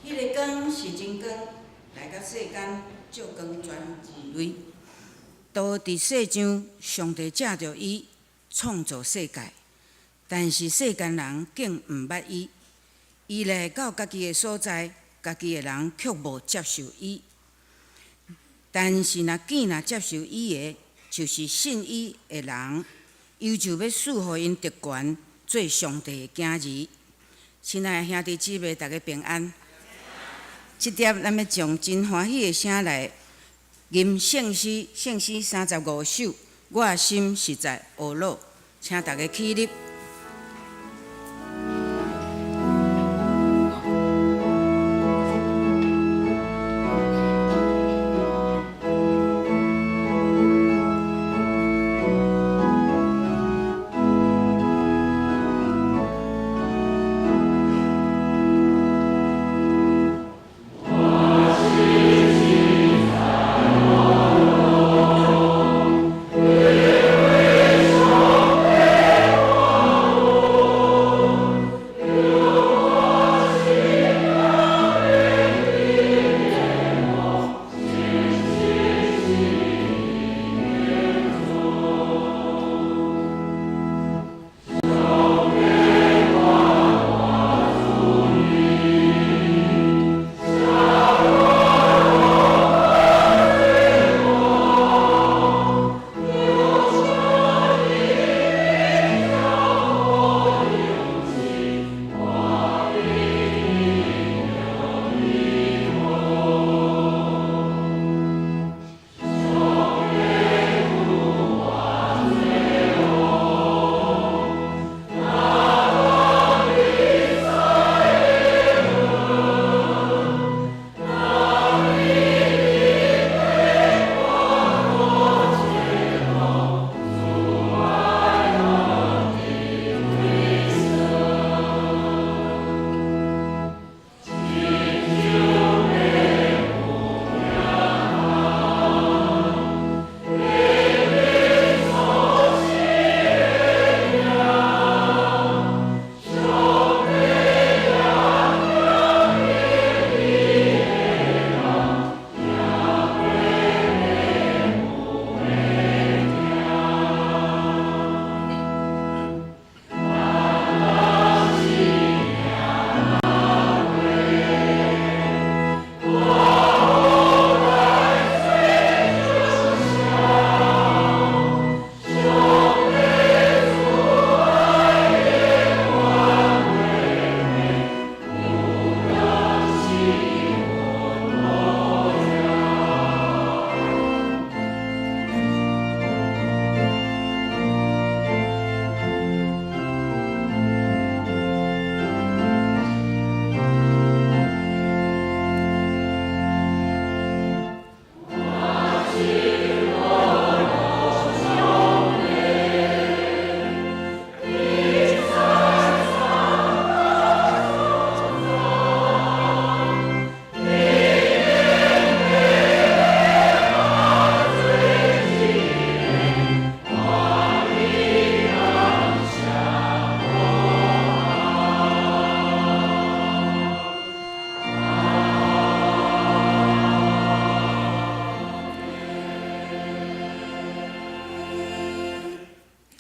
迄个光是真光，来到世间，照光全人类。都伫世上，上帝借着伊创造世界，但是世间人竟毋捌伊。伊来到家己的所在，家己的人却无接受伊。但是若接受伊的，就是信伊的人，伊就要赐予因特权，做上帝的囝儿。亲爱的兄弟姊妹，大家平安。即点咱要从真欢喜的声来吟圣诗35首，我的心实在懊恼，请大家起立。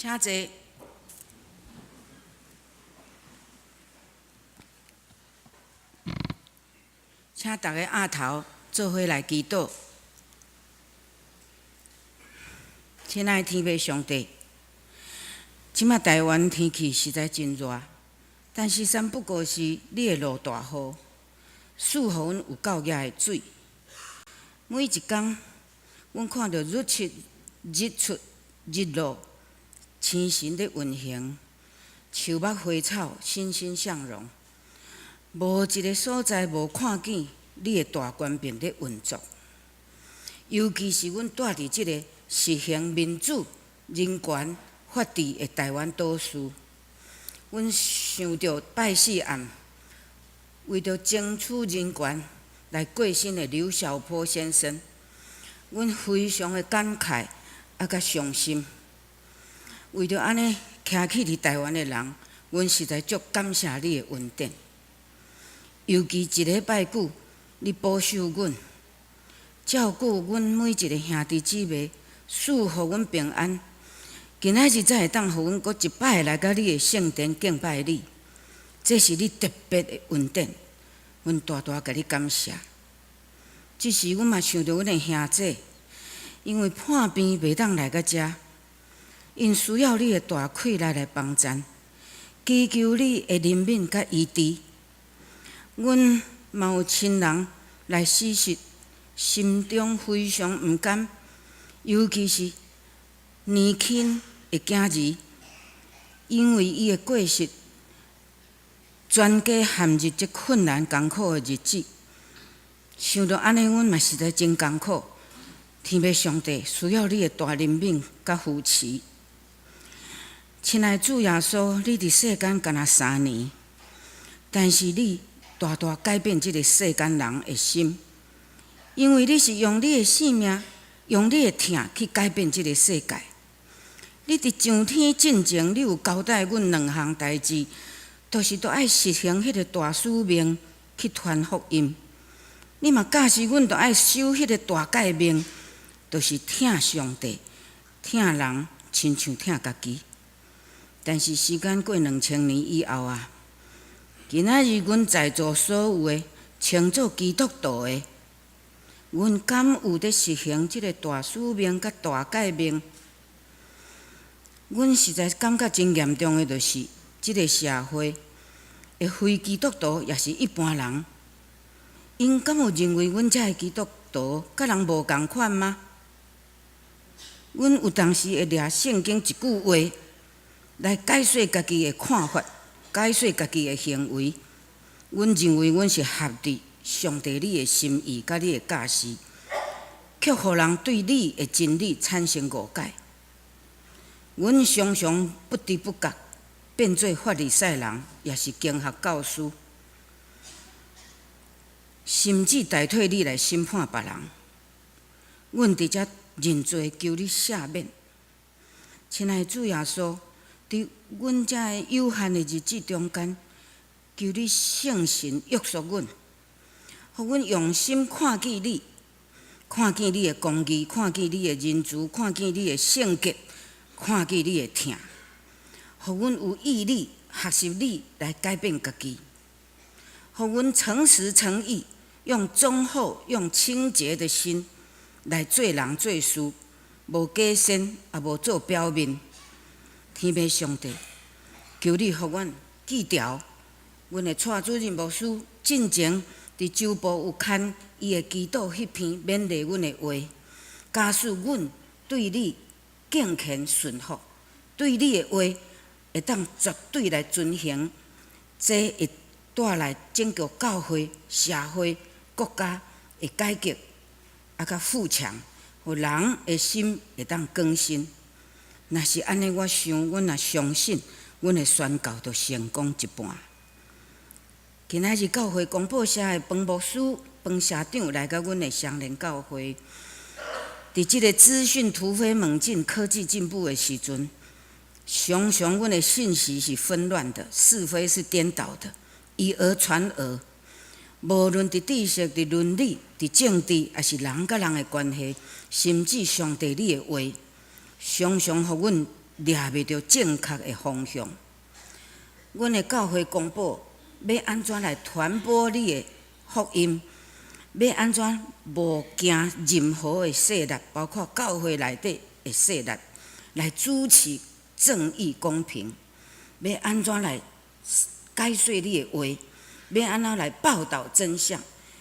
请坐。请大家额头做伙来祈祷。亲爱的天父上帝，即马台湾天气实在真热，但是三不过是你的落大雨，赐予阮有够野的水。每一天，阮看到日出、日落。星辰在运行，树木花草欣欣向荣，无一个所在无看见你的大权柄在运作。尤其是阮住伫即个实行民主、人权、法治的台湾岛屿，阮想到拜四暗，为着争取人权来过身的刘小波先生，阮非常的感慨甲伤心。为着安尼徛起伫台湾的人，阮实在足感谢你的恩典。尤其一礼拜久，你保守阮，照顾阮每一个兄弟姊妹，赐互阮平安。今仔日才会当互阮搁一摆来到你的圣殿敬拜你，这是你特别的恩典，阮大大甲你感谢。即时阮嘛想着阮的兄姐，因为破病袂当来到遮，因需要你的大气来帮衬，祈求你的怜悯甲医治。阮嘛有亲人来死实，心中非常毋甘，尤其是年轻的囝儿，因为伊的过世，全家陷入这困难艰苦的日子。想到安尼，阮嘛实在真艰苦。天父上帝需要你的大怜悯甲扶持。亲爱的主耶稣，你伫世间敢若3年，但是你大大改变这个世间人的心，因为你是用你的性命，用你的疼去改变这个世界。你伫上天进前，你有交代阮2项代志，就是都爱实行迄个大使命去传福音。你嘛教示阮，都爱守迄个大诫命，就是疼上帝、疼人，亲像疼家己。但是时间过2000年以后啊，今仔日阮在座所有的称作基督徒的，阮敢有伫实行即个大使命甲大诫命？阮实在感觉真严重的，就是即个社会的非基督徒也是一般人，因敢有认为阮遮的基督徒甲人无共款吗？阮有当时会掠圣经一句话来解说家己的看法，解说家己的行为。阮认为阮是合伫上帝你的心意甲你的教示，却互人对你的真理产生误解。阮常常不知不觉变做法利赛人，也是经学教师，甚至代替你来审判别人。阮伫遮认罪，求你赦免。亲爱的主耶稣，伫阮遮的有限的日子中间，求你圣神约束阮，互阮用心看见你，看见你的公义，看见你的仁慈，看见你的圣洁，看见你的疼，互阮有毅力学习你来改变家己，互阮诚实诚意，用忠厚、用清洁的心来做人做事，无假善，也无做表面。天父上帝，求你互阮记牢，阮的蔡主任牧师进前伫周报有刊伊的祈祷迄篇勉励阮的话，假使阮对你敬虔顺服，对你的话会当绝对来遵行，这会带来拯救教会、社会、国家的改革，甲富强，互人的心会当更新。若是安尼，我想，阮也相信，阮的宣告就成功一半。今仔日教会公报社的彭牧师、彭社长来到阮的双连教会，伫即个资讯突飞猛进、科技进步的时阵，常常阮的信息是纷乱的，是非是颠倒的，以讹传讹。无论伫知识、伫伦理、伫政治，还是人甲人的关系，甚至上帝你的话，常常互阮抓袂到正确的方向。阮的教会公报要安怎来传播你的福音？要安怎无惊任何的势力，包括教会内底的势力，来主持正义公平？要安怎来解说你的话？要安怎来报道真相？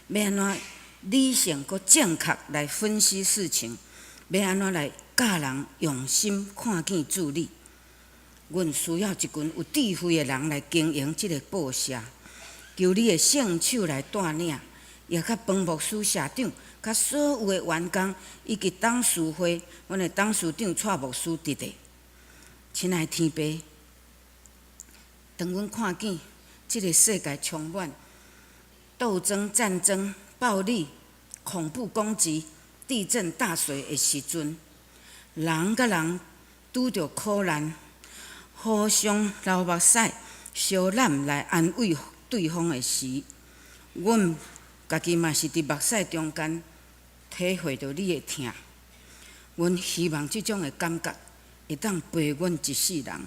要安怎理性佮正确来分析事情？要安怎来教人用心看见主理？阮需要一群有智慧的人来经营这个报社，求你的圣手来带领，也甲彭牧师社长，甲所有的员工以及董事会，阮的董事长蔡牧师伫咧。亲爱的天父，当阮看见这个世界充满斗争、战争、暴力、恐怖攻击、地震、大水的时阵，人甲人拄着苦难，互相流目屎、相揽来安慰对方的时，阮家己嘛是伫目屎中间体会到你的痛。阮希望即种的感觉会当陪阮一世人，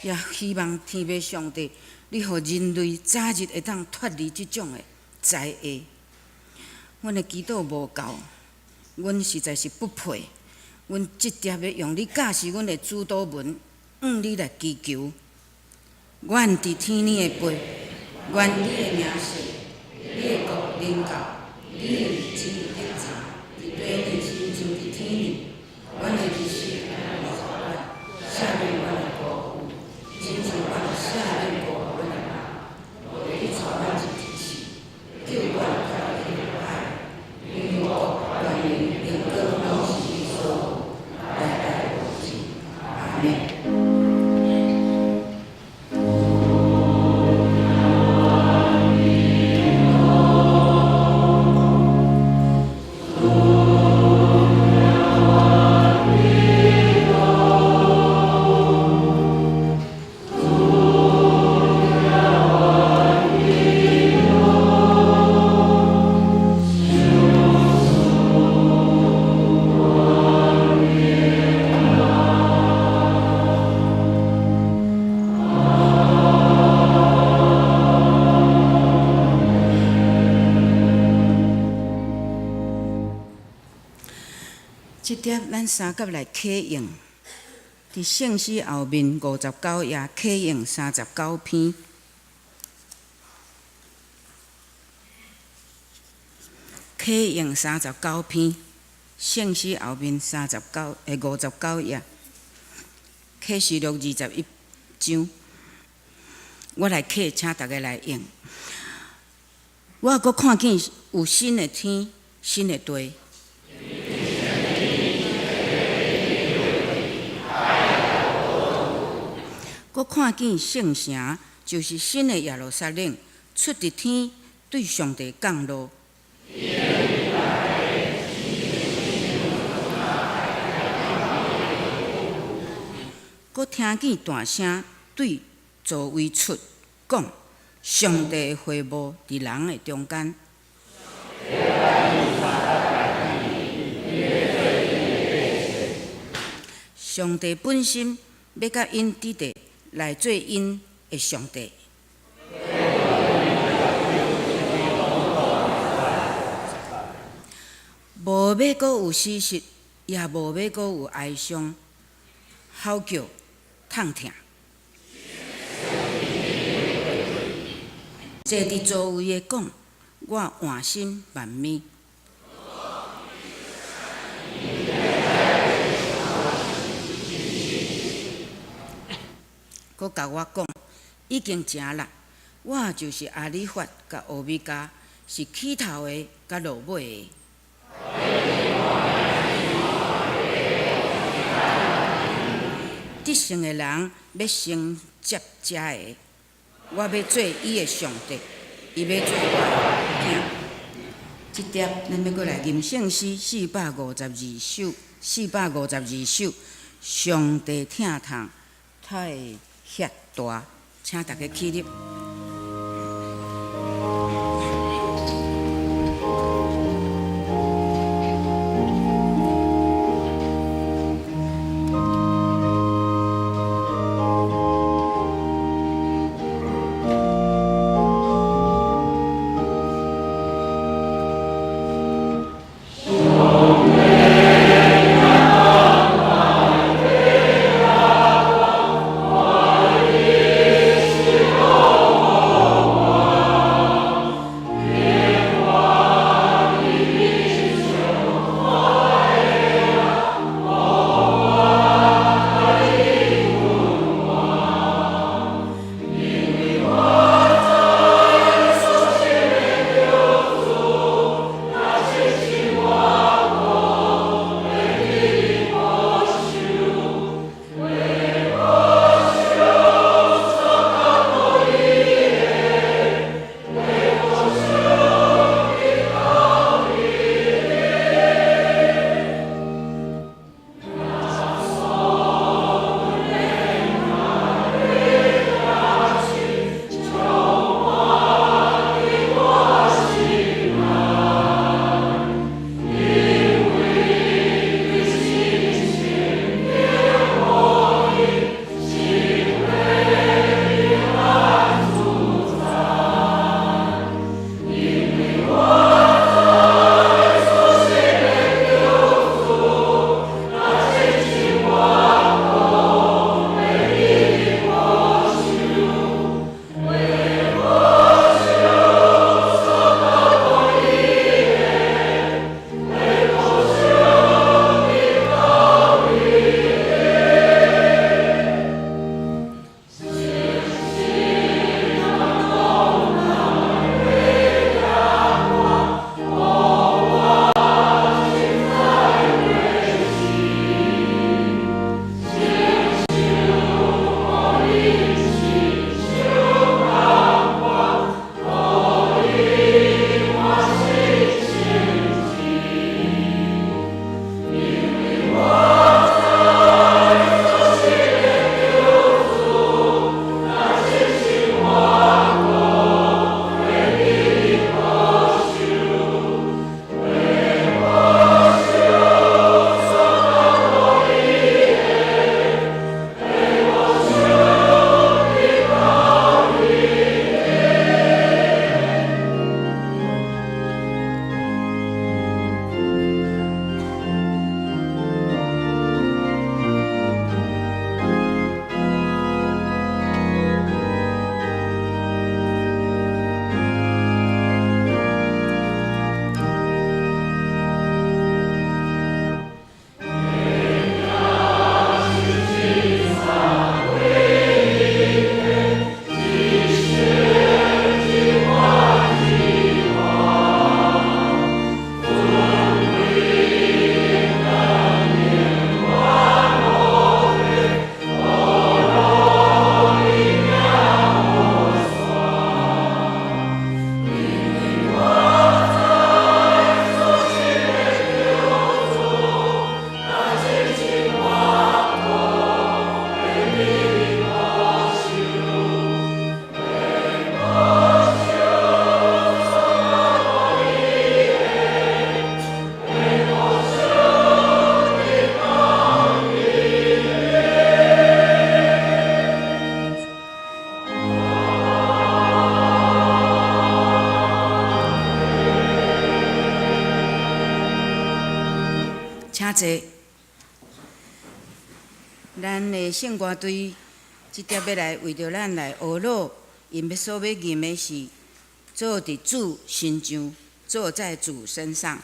也希望天父上帝，你互人类早日会当脱离即种的灾厄。阮的祈祷无够，阮实在是不配。阮直接要用你教示阮的主祷文，你来祈求。愿伫天你的父，愿你的名圣，你的国临到，你的意志得成，伫地里亲像伫天里。阮的日时按我所愿，下面阮的国有，亲像阮下面国阮的人，你朝阮一日时，救阮脱离苦海，因国愿荣永光拢是你所有，代代无尽。阿门。即碟咱三甲来启用，伫圣诗后面59页启用39篇。启用39篇，圣诗后面59页，启示录21章。我来启，请大家来用。我阁看见有新的天，新的地。我看见圣城，就是新的耶路撒冷，出伫天，对上帝降落。我听见大声对座位出讲：上帝的会幕伫人的中间。上帝本身要甲因伫地来做因的上帝。无要阁有死实，也无要阁有哀伤、嚎叫、痛痛。坐伫座位的讲，我换心万面。佫甲我讲，已经成啦。我就是阿里法甲欧米伽，是起头的甲落尾的。得胜的人要承接这个，我要做伊的上帝，伊要做我的囝。即碟咱要过来吟圣诗452首，上帝疼痛太遐大，请大家起立。Oh 济。咱的圣歌队即碟要来为着咱来学乐，因要所要吟的是坐伫主身上，坐在主身上。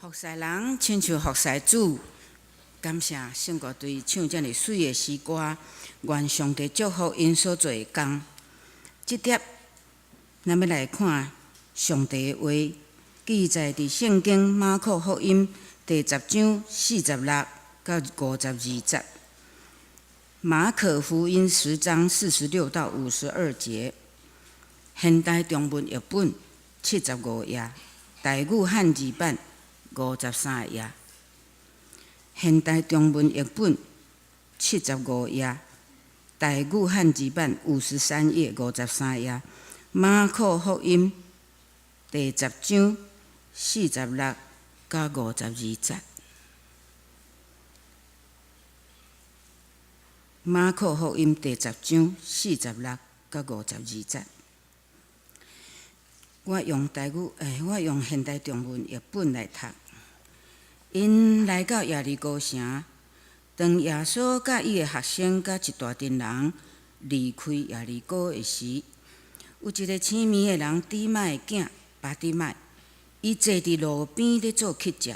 服侍人亲像服侍主，感谢圣歌队唱遮尔水的诗歌，愿上帝祝福因所做的工。即碟，咱要来看上帝的话，记载伫圣经马可福音第10章46到52节，马可福音10章46到52节，现代中文译本75页，台语汉字版53页。现代中文译本75页，台语汉字版53页53页。马可福音第10章46到52节。马可福音第10章46到52节。我用现代中文译本来读。因来到耶利哥城，当耶稣甲伊的学生甲一大群人离开耶利哥的时，有一个青面的人底麦的囝巴底麦，伊坐伫路边咧做乞食。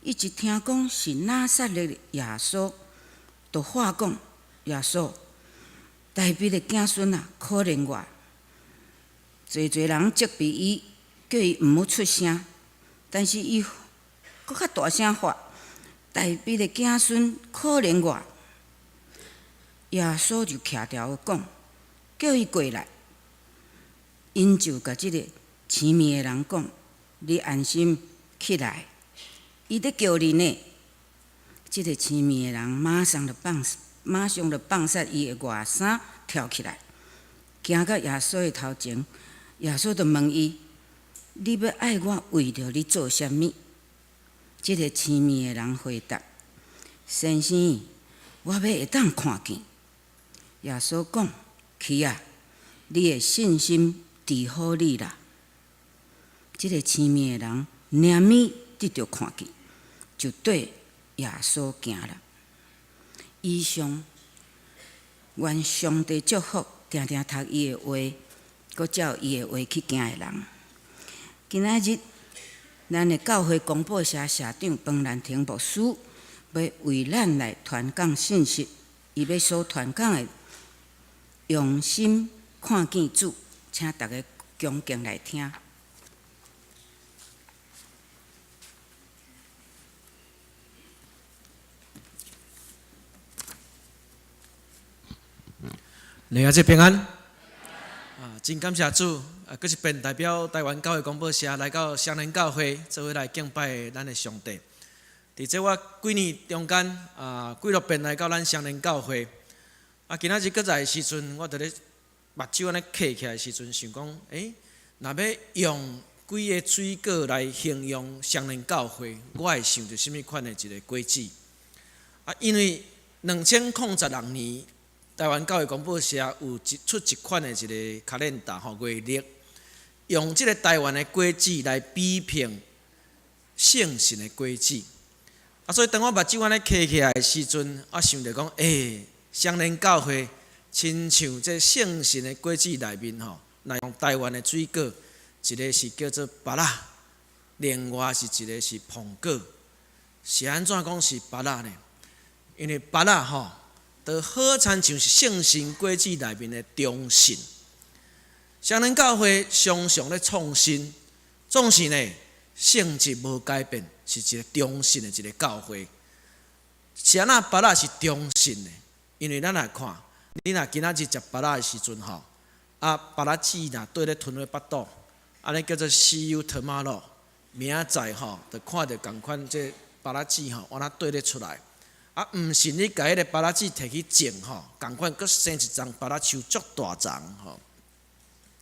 伊一听讲是拿撒勒的耶稣，就话讲耶稣，大卫的子孙啊，可怜我！侪人责备伊，叫伊毋好出声，但是伊搁较大声喊：大卫的子孙可怜我！耶稣就徛条讲，叫伊过来。因就甲即个生命的人讲：“你安心起来。”伊在叫你呢。即个生命的人马上就放下伊的外衫，跳起来，行到耶稣的头前。耶稣就问伊：“你要爱我为着你做啥物？”即个生命的人回答：“先生，我要会当看见。”耶稣讲：“去啊，你的信心治好你啦。”即个生命的人念咪得着看见，就对耶稣行了。以上，愿上帝祝福定定读伊的话，佮照伊的话去行的人。今仔日，咱的教会公报社社长彭兰婷牧师要为咱来传讲信息，伊要所传讲的用心看见主，请大家恭敬来听。你阿这平安真感谢主佫一遍代表台湾教会广播社来到双连教会，做伙来敬拜咱的上帝。伫这我几年中间几落遍来到咱双连教会，今仔日佫在的时阵，我伫咧目睭安尼刻起来的时阵，想讲，若要用几个水果来形容双连教会，我会想到什么款的一个轨迹？因为2006年。台湾教会广播社有出一款的一个卡len达月历，用这个台湾的轨迹来比拼圣神的轨迹。所以当我目睭安尼刻起来的时阵，我想着讲，双连教会亲像这圣神的轨迹内面来用台湾的水果，一个是叫做芭乐，另外是一个是苹果。是安怎讲是芭乐呢？因为芭乐就好亲像是圣神轨迹内面的中心。双连教会常常咧创新，总是呢性质无改变，是一个中心的一个教会。是安那芭乐是中心的，因为咱来看，你若今仔日食芭乐的时阵芭乐籽若对咧吞落腹肚，安尼叫做死有特马路。明仔载就看到共款这芭乐籽安那对咧出来。毋是你甲迄个芭乐籽摕去种共款佫生一丛芭乐树足大丛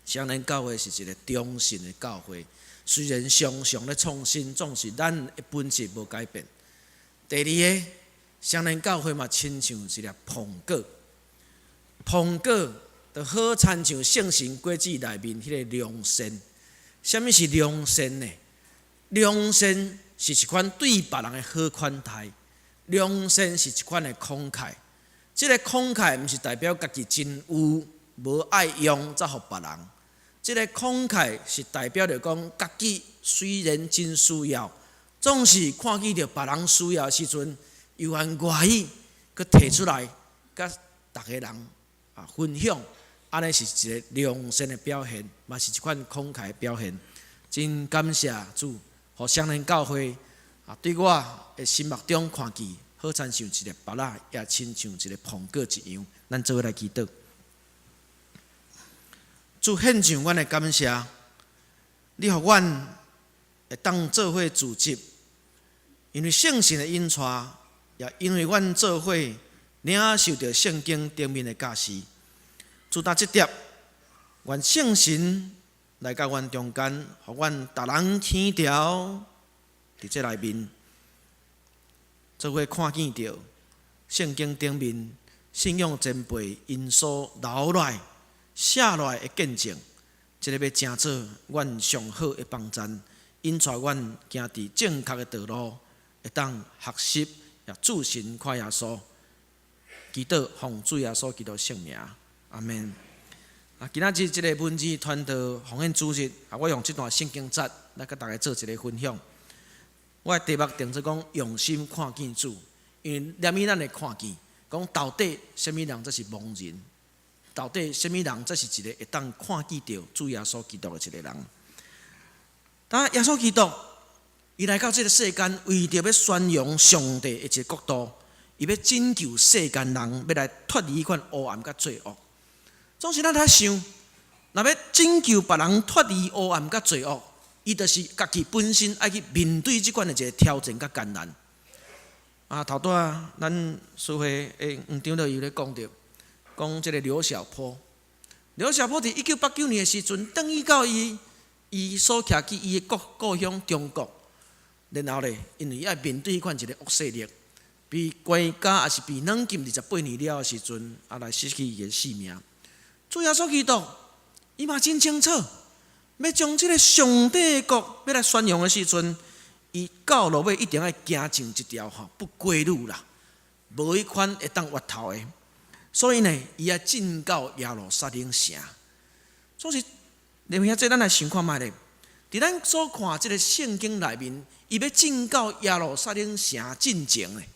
双连教会是一个中心的教会，虽然常常咧创新，总是咱的本质无改变。第二个，双连教会嘛亲像一粒苹果，苹果就好亲像圣神轨迹内面迄个良善。什么是良善呢？良善是一款对别人的好款待。良善是一款的慷慨，这个慷慨毋是代表家己真有，无爱用才互别人。这个慷慨是代表着讲，家己虽然真需要，总是看见着别人需要的时阵，又愿意去提出来，甲逐个人分享。安尼是一个良善的表现，嘛是一款慷慨的表现。真感谢主，互双连教会。对我的心目中看见，好亲像一个芭乐，也亲像一个苹果一样。咱做伙来祈祷，主献上阮的感谢，你互阮会当做伙自执，因为圣神的引带，也因为阮做伙领受着圣经顶面的教示。主打这点，愿圣神来到阮中间，互阮逐人天条。伫这内面，做伙看见着圣经顶面信仰前辈因所留来、写落来的见证，这个要成做阮上好的帮衬，引带阮行伫正确的道路，会当学习也主神看耶稣，祈祷奉主耶稣基督圣名，阿门。今仔日这个文字传道奉献主日，我用这段圣经节来甲大家做一个分享。我的题目定做讲用心看见主，因为念伊咱会看见，讲到底什么人才是盲人？到底什么人才是一个会当看见到主耶稣基督的一个人？当耶稣基督，伊来到这个世间，为着要宣扬上帝的一个国度，伊要拯救世间人，要来脱离迄款黑暗甲罪恶。总是咱在想，若要拯救别人脱离黑暗甲罪恶，伊就是家己本身爱去面对即款的一个挑战甲艰难。头拄啊，咱师会诶黄长老有咧讲着，讲即个刘小波。刘小波伫1989年的时阵，转移到伊所徛去伊的故乡中国，然后咧，因为要面对迄款一个恶势力，被关家也是被软禁28年了的时阵，来失去伊的性命。主耶稣基督，伊嘛真清楚，要将即个上帝的国要来宣扬的时阵，伊到落尾一定要行进一条不归路啦，无迄款会当越头的。所以呢，伊要进到耶路撒冷城。所以，你们这咱来想看觅咧，伫咱所看即个圣经内面，伊要进到耶路撒冷城进前咧，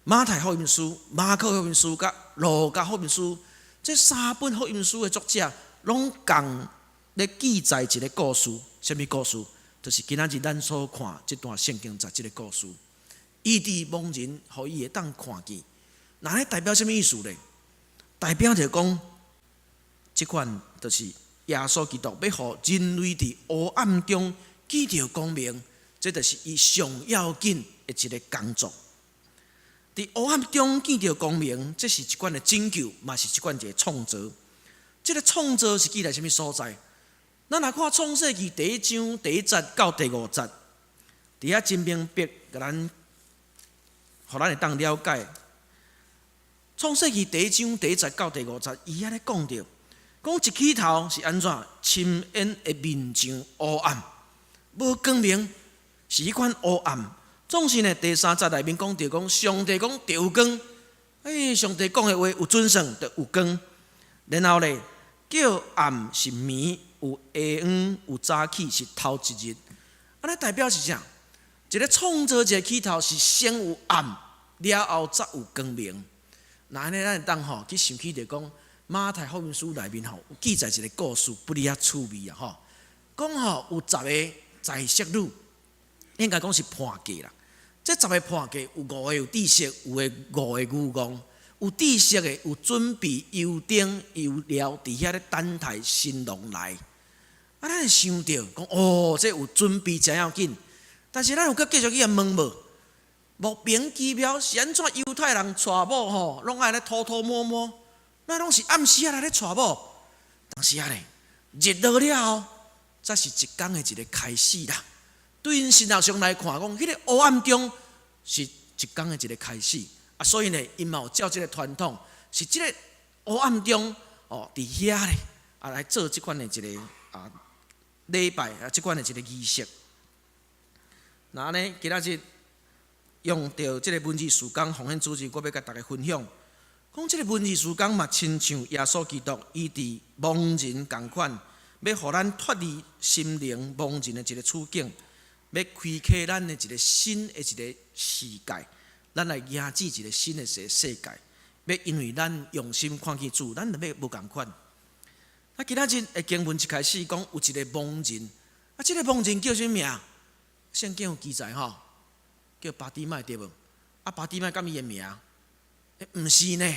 马太福音书、马可福音书甲路加福音书，这三本福音书的作者，拢共咧记载一个故事。什么故事？就是今仔日咱所看这段圣经在这个故事。伊伫蒙人，互伊会当看见。那咧代表什么意思咧？代表着讲，即款就是耶稣基督要互人类伫黑暗中见到光明，这就是伊上要紧的一个工作。伫黑暗中见到光明，这是一款的拯救，嘛是一款一个创造。这个创造是记在什么所在？咱若看创世纪第1章第1节到第5节，伫遐真明白，甲咱，互咱会当了解。创世纪第1章第1节到第5节，伊遐咧讲着，讲一起头是安怎？深渊的面上黑暗，无光明，是迄款黑暗。总是呢，第3节内面讲着讲，上帝讲就有光，上帝讲的话有准绳，就有光。然后咧，叫暗是暝，有下昏，有早起是头一日。安尼代表是啥？一个创造一个起头是先有暗，了后才有光明。那安尼咱会当去想起着讲，马太福音书内面有记载一个故事，不离啊趣味啊讲有10个在色女，应该讲是判价啦。这10个判价有5个有知识，有的5个愚公。有知识的有准备油灯油料，伫遐咧等待新郎来。咱会想着讲这有准备真要紧。但是咱有搁继续去问无？莫名其妙是安怎犹太人娶某拢爱咧偷偷摸摸，那拢是暗时来咧娶某。但是咧，日落了后，才是一天的一个开始啦。对因神学上来看，讲迄个黑暗中是一天的一个开始。所以呢，因嘛有照这个传统，是这个黑暗中伫遐咧来做这款的一个礼拜这款的一个仪式。那呢，今仔日用到这个文字事工奉献主日，我要甲大家分享，讲这个文字事工嘛，亲像耶稣基督，伊伫蒙人共款，要互咱脱离心灵蒙人的一个处境，要开启咱的一个新的一个世界。咱来迎接一个新的世界，要因为咱用心看见主，咱就要无共款。今仔日的经文一开始讲有一个蒙人，这个蒙人叫什么名？圣经有记载叫巴底麦对无？巴底麦敢伊的名？毋是呢，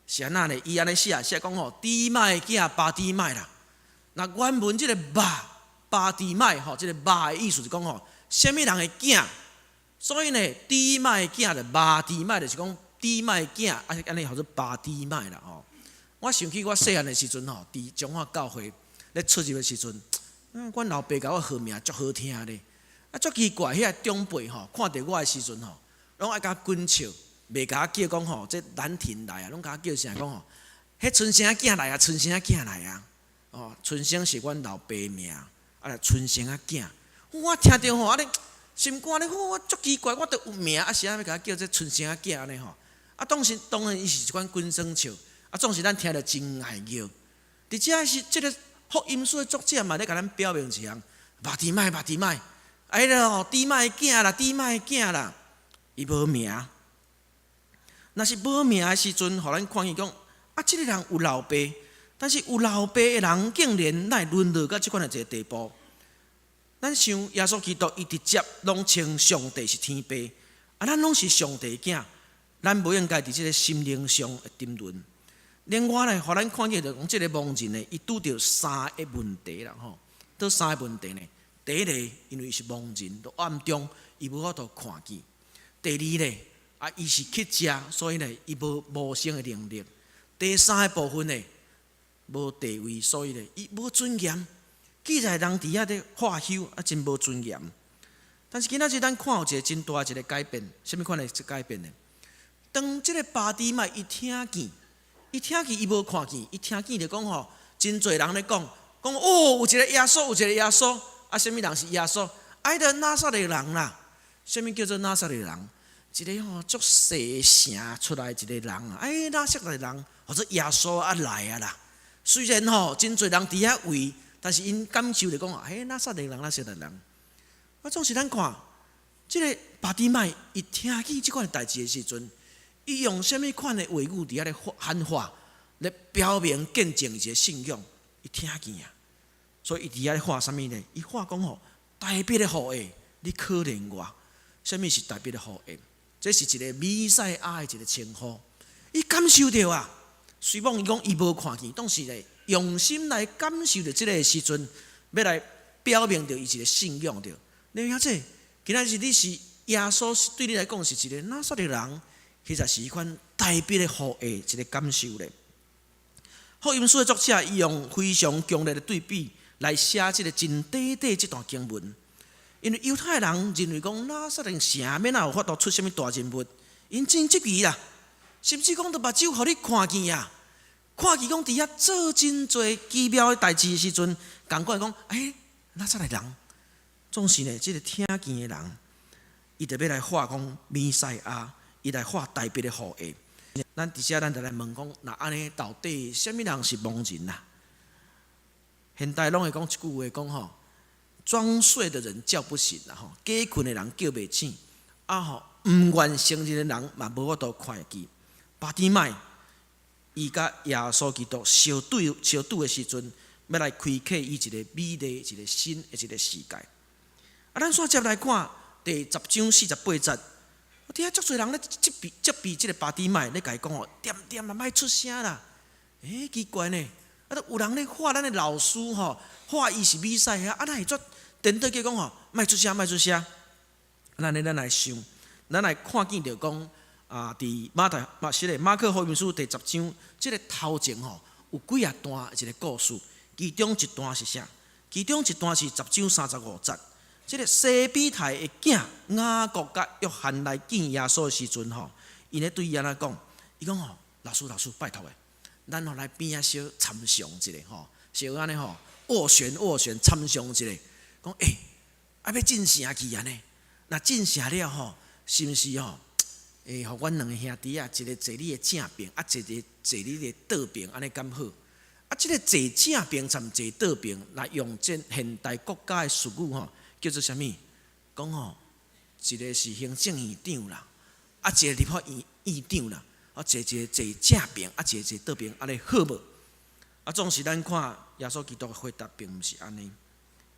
是安那呢？伊安尼写讲底麦囝巴底麦啦。那原文这个巴底麦这个的意思是讲什么人的囝？所以呢，底麦囝的巴底麦就是讲底麦囝，安尼叫做巴底麦啦我想起我细汉的时阵伫中华教会咧出入的时阵，阮老爸甲我号名足好听咧。足奇怪，遐长辈看到我的时阵拢爱甲我滚笑，袂甲我叫讲这兰亭来啊，拢甲我叫啥讲迄春生囝来啊，春生囝来啊。春生是阮老爸的名，春生囝。我听着安尼。心肝咧，我足奇怪，我都有名，是安要甲叫这春生囝安尼当然伊是一款滚生笑，总是咱听着真爱叫。伫遮是这个福音书的作者嘛，咧甲咱表明一项，巴底麦，底麦囝啦，底麦囝啦，伊无名。若是无名的时阵，互咱看见讲，这个人有老爸，但是有老爸的人竟然来沦落到这款的一个地步。咱想耶稣基督，伊直接拢称上帝是天父，咱拢是上帝的囝，咱无应该伫即个心灵上的沉沦。另外咧，互咱看见着讲，即个盲人咧，伊拄着三个问题啦吼。倒三个问题呢？第一个，因为伊是盲人，伫暗中伊无法度看见；第二咧，伊是乞食，所以咧，伊无生的能力；第三个部分咧，无地位，所以咧，伊无尊严。记载人伫遐咧化休，真无尊严。但是今仔日咱看有一个真大一个改变，什么款的改变呢？当即个巴底麦伊听见伊无看见，伊听见就讲吼，真侪人咧讲哦，有一个耶稣，有一个耶稣，什么人是耶稣？爱的拿撒勒人啦。什么叫做拿撒勒人？一个吼足细城出来一个人啊，拿撒勒人或者耶稣来啊啦。虽然吼真侪人伫遐围，但是因感受就讲拿撒勒人，拿撒勒人。总是咱看，即个巴底麦伊听见即款代志的时阵，伊用什么款的话语伫遐咧喊话，咧表明见证一个信仰，伊听见啊。所以伊伫遐咧话什么呢？伊话讲吼，代笔的护卫，你可怜我。什么是代笔的护卫？这是一个弥赛亚的一个称呼。伊感受到啊，虽然伊讲伊无看见，但是咧用心来感受到即个时阵，要来表明着伊一个信仰着。你晓这，今仔日你是耶稣，对你来讲是一个拿撒勒人，迄才是一款代笔的护卫一个感受咧。福音书的作者伊用非常强烈的对比来写即个真短短这段经文，因为犹太人认为讲拿撒勒城免有法度出什么大人物，因真积极啦，甚至讲都目睭互你看见啊，看见讲伫遐做真侪奇妙的代志的时阵，共款讲拿撒勒人。总是呢，即个听见的人，伊就要来画讲弥赛亚，伊来画代笔的护卫。咱伫遮咱就来问讲，那安尼到底什么人是盲人啊？现代拢会讲一句话讲吼，装睡的人叫不醒啦吼，假困的人叫袂醒，唔愿承认的人嘛无法度看会见。巴底麦伊甲耶稣基督相拄的时阵，要来开启伊一个美丽、一个新的一个世界。咱煞接来看第10章48节，我听足侪人咧责备即个巴底麦咧，甲伊讲哦，点点啊，莫出声啦。奇怪呢，有人咧话咱的老师吼，话伊是弥赛亚，咱会做颠倒叫讲吼，莫出声，莫出声。咱来想，咱来看见着讲伫马可福音书第10章，即个头前吼有几啊段一个故事，其中一段是啥？其中一段是10章35节。即个西比泰的囝雅各甲约翰来见耶稣的时阵吼，伊咧对伊安怎讲？伊讲吼，老师拜托诶，咱来边仔小参详一下吼，小安尼吼斡旋参详一下，讲要进城去安尼，那进城了吼，是毋是吼？互阮两个兄弟啊，一个坐你的正边，一个坐你的倒边，安尼敢好？即个坐正边参坐倒边，来用这现代国家的术语吼。叫做啥物？讲吼，一个是行政院长啦，一个立法院长啦，一个坐正边，一个坐倒边，安尼好无？总是咱看耶稣基督的回答，并毋是安尼。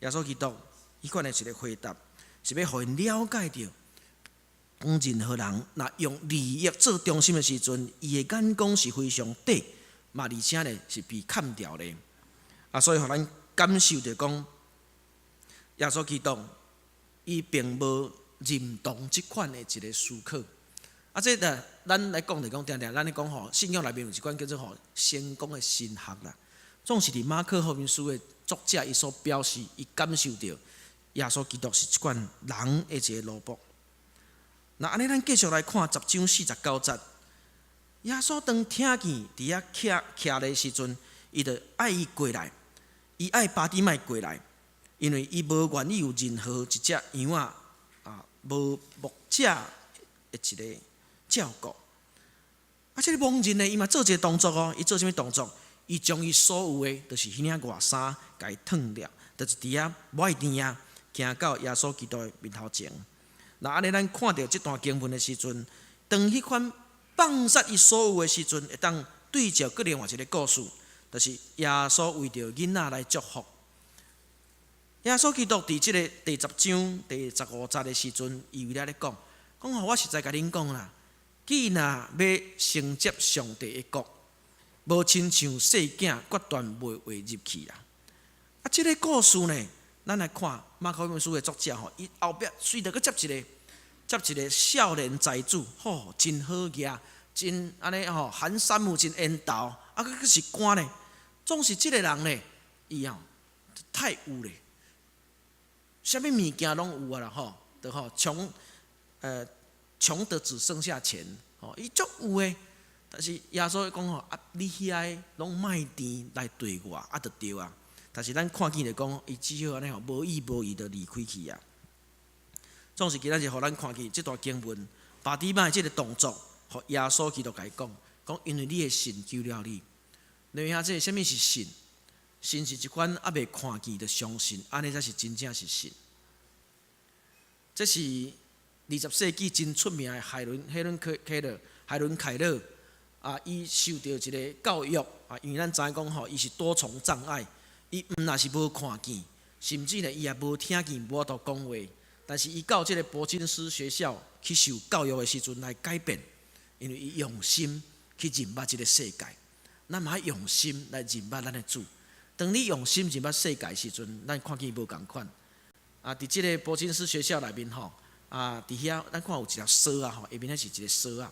耶稣基督伊款的一个回答，是要互因了解到，讲任何人若用利益做中心的时阵，伊的眼光是非常短，而且呢是被砍掉的。所以互咱感受着讲。耶稣基督，伊并无认同即款的一个思考。这个咱来讲定，咱咧讲吼，信仰内面有一款叫做吼成功的神学啦。总是伫马可福音书的作者伊所表示，伊感受到耶稣基督是一款人的一个奴仆。那安尼，咱继续来看10章49节。耶稣当听见伫遐徛的时阵，伊就爱伊过来，伊爱巴底麦过来。因为伊无愿意有任何一只羊无牧者的一个照顾。这个盲人呢，伊嘛做一个动作哦，伊做啥物动作？伊将伊所有的，就是迄领外衫，甲伊脱了，就是伫遐抹地啊，行到耶稣基督的面头前。那安尼，咱看到这段经文的时阵，当迄款放杀伊所有的时阵，会当对照搁另外一个故事，就是耶稣为着囡仔来祝福。耶稣基督伫即个第10章第15节的时阵，伊为了咧讲我实在甲恁讲啦，既若要承接上帝的国，无亲像细囝决断袂画入去啦。啊，即个故事呢，咱来看马可福音书的作者吼，伊后壁随着佫接一个少年财主，吼，真好业，真安尼吼，含山木真缘投，啊，佫是官呢，总是即个人呢，伊吼太有咧，啥物物件拢有啊啦吼，就吼穷得只剩下钱，吼，伊足有诶。但是耶稣讲吼，啊，你遐拢卖甜来对我，啊，就对啊。但是咱看见就讲，伊只好安尼吼，无意无意就离开去啊。总是今仔日，互咱看见即段经文，巴底买即个动作，互耶稣基督甲伊讲，因为你的信救了你。你兄弟，啥物是信？信是一款还未看见就相信，安尼才是真正是信。这是20世纪真出名的海伦凯勒啊，伊受到一个教育啊，因为咱知影讲吼，伊是多重障碍，伊毋但是无看见，甚至呢伊也无听见无法度讲话。但是伊到即个铂金斯学校去受教育的时阵来改变，因为伊用心去认捌即个世界。咱嘛要用心来认捌咱的主。当你用心认捌世界的时阵，咱看见无共款。啊，伫即个铂金斯学校内面吼，啊，伫遐咱看有一条蛇啊，吼，下面那是一个蛇啊。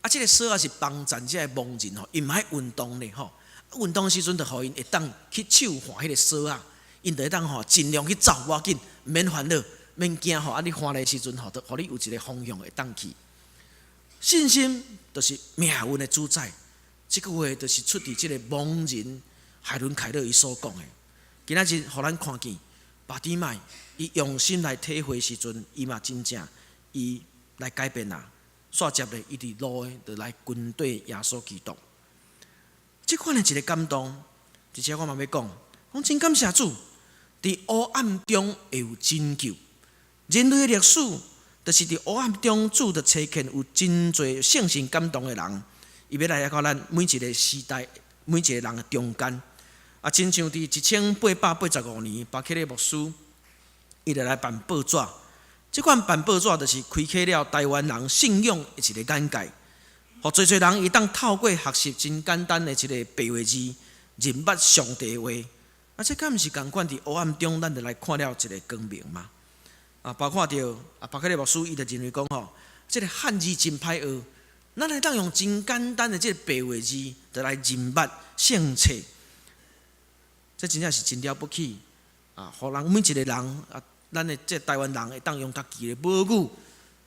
啊，即个蛇啊是帮助即个盲人吼，因毋爱运动咧吼。运动的时阵，就互因会当去手划迄个蛇啊。因就会当吼尽量去走，无要紧，免烦恼，免惊吼。啊，你欢的时阵吼，就互你有一个方向会当去。信心就是命运的主宰。这句话就是出自即个盲人海伦凯勒伊所讲的。今仔日互咱看见，巴底买伊用心来体会时阵，伊嘛真正伊来改变啦。煞接咧，伊伫路的就来跟对耶稣基督。即款的一个感动，而且我嘛要讲真感谢主。伫黑暗中会有拯救，人类的历史就是伫黑暗中，主就找见有真侪圣神感动的人，伊要来到咱每一个时代、每一个人的中间。啊，亲像伫1885年，巴克利牧师伊就来办报纸，即款办报纸就是开启了台湾人信仰的一个眼界，互侪人会当透过学习真简单的一个白话字，认捌上帝的话。啊，这敢毋是共款伫黑暗中，咱就来看了一个光明嘛？啊，包括着巴克利牧师伊就认为讲吼，这个汉字真歹学，咱会当用真简单的这个白话字，就来认捌圣册。这真正是真了不起啊！互人每一个人啊，咱的这台湾人会当用家己的母语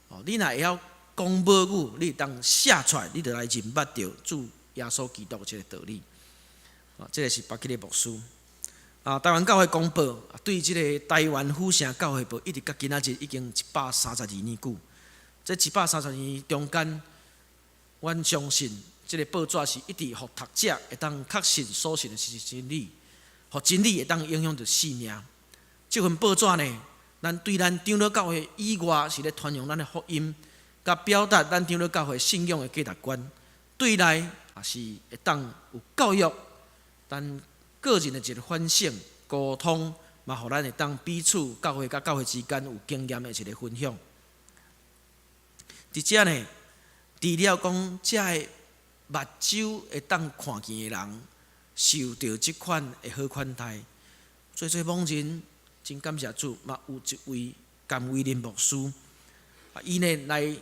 哦，你若会晓讲母语，你会当写出来，你就来认捌着主耶稣基督这个道理。啊，这个是巴克利牧师。啊，台湾教会公报对即个台湾府城教会报一直到今仔日已经132年久。这132年中间，阮相信即个报纸是一直互读者会当确信所信的是真理，互真理会当影响着性命。即份报纸呢，咱对咱长老教会以外是咧传扬咱的福音，甲表达咱长老教会信仰的价值观。对内也是会当有教育，咱个人的一个反省、沟通，嘛，互咱会当彼此教会甲教会之间有经验的一个分享。伫遮呢，除了讲遮个目睭会当看见的人，受到即款的好款待，做盲人真感谢主，嘛有一位甘威廉牧师，伊呢来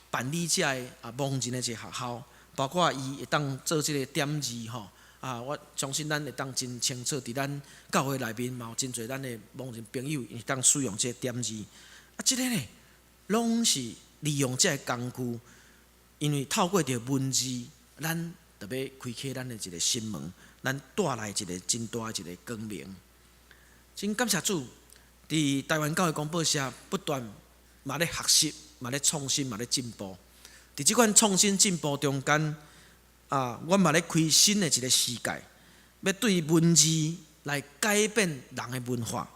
办理遮个盲人的一个学校，包括伊会当做即个点字吼。啊，我相信咱会当真清楚，伫咱教会内面嘛有真侪咱的盲人朋友会当使用这个点字。啊，即个呢，拢是利用这个工具，因为透过着文字，咱就要开启咱的一个心门，咱带来一个真大的一个光明。真感谢主，伫台湾教会公报社不断嘛咧学习，嘛咧创新，嘛咧进步。伫即款创新进步中间，啊，阮嘛咧开新的一个世界，要对文字来改变人的文化，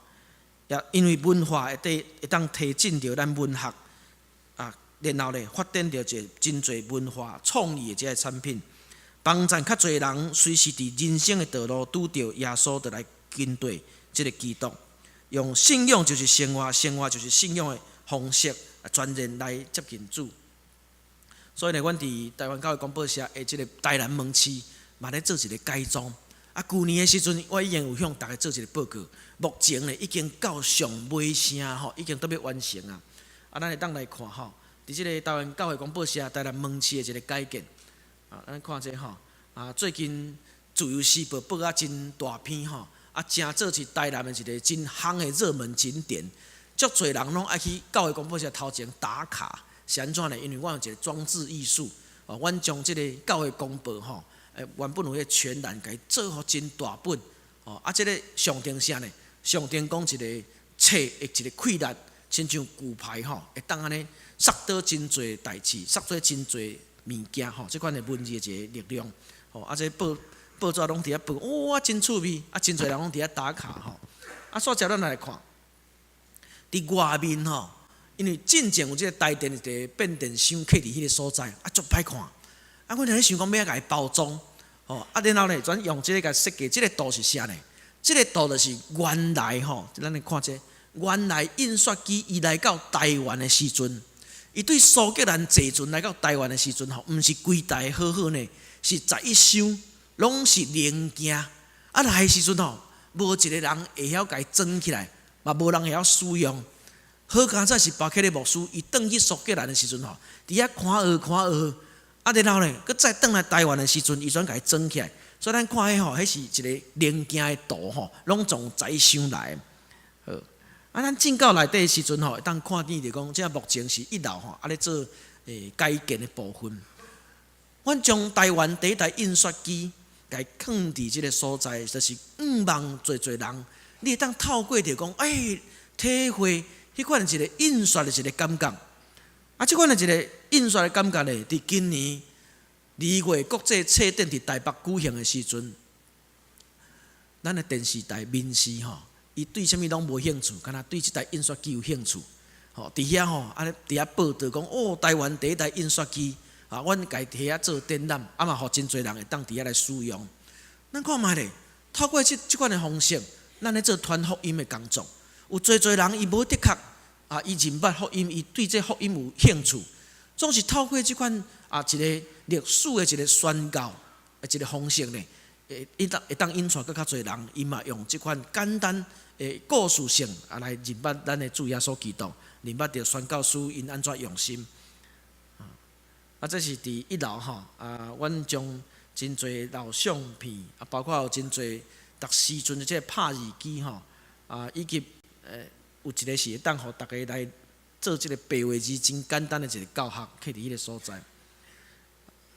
也因为文化会当提振着咱文学啊，然后咧发展着一个真侪文化创意的这个产品，帮助较侪人随时伫人生的道路拄着耶稣，就来跟对这个基督，用信仰就是生活，生活就是信仰的方式，全然来接近主。所以呢，阮伫台湾教会广播社的即个台南门市，嘛咧做一个改装。啊，去年的时阵，我已经有向大家做一个报告，目前呢已经到上尾声吼，已经都要完成啊。啊，咱会当来看吼，伫即个台湾教会广播社台南门市的一个改建。啊，咱看这吼，啊，最近自由时报报啊真大篇吼，啊，真做是台南的一个真夯的热门景点，足侪人拢爱去教会广播社头前打卡，是安怎呢？因为我有一个装置艺术，哦，阮将即个教会广播吼。原本有迄全栏，甲伊做好真大本，哦，啊，即个上顶啥呢？上顶讲一个册的一个溃烂，亲像骨牌吼，会当安尼塞倒真侪代志，塞倒真侪物件吼，即款的文字的一个力量，吼，啊，这报纸拢伫遐报，哇，真趣味，啊，真侪人拢伫遐打卡吼，啊，煞接咱来看，伫外面吼，因为进前有即个台电一个变电箱徛伫迄个所在，啊，足歹看。啊，阮咧想讲要甲伊包装，吼，啊，然后咧，转用即个甲设计，即个图是啥呢？即个图就是原来吼，咱来看这原来印刷机伊来到台湾的时阵，伊对苏格兰坐船来到台湾的时阵吼，毋是规台好好呢，是11箱拢是零件，啊来的时阵吼，无一个人会晓甲伊装起来，嘛无人会晓使用。好佳哉是巴克利牧师，伊转去苏格兰的时阵吼，伫遐看学。啊，然后呢，佮再转来台湾的时阵，伊转甲伊装起来，所以咱看迄吼，迄是一个零件的图吼，拢从载箱来。好，啊，咱进到内底的时阵吼，当看见就讲，即目前是1楼吼，啊咧做改建的部分。阮将台湾第一台印刷机，甲伊放伫即个所在，就是5万侪人，你会当透过就讲，体会迄款一个印刷的一个感觉。啊，即款的一个印刷的感觉呢，伫今年2月国际册展伫台北举行的时阵，咱的电视台民视吼，伊对啥物拢无兴趣，敢若对即台印刷机有兴趣。吼，伫遐吼，安尼伫遐报道讲，哦，台湾第一台印刷机，啊，阮家伫遐做展览，啊嘛，互真侪人会当伫遐来使用。咱看觅咧，透过即款的方式，咱咧做传福音的工作，有侪人伊无的确。啊，伊认捌福音，伊对这福音有兴趣，总是透过即款一个历史的一个宣教的一个方式呢，会当引传更较侪人，伊嘛用即款简单的故事性来认捌咱的主耶稣基督，认捌着宣教师因安怎用心。这是伫1楼吼，阮将真侪老相片，包括有真侪读时阵的即个拍字机吼，以及有一个是会当互大家来做即个白话字真简单的一个教学，徛伫迄个所在。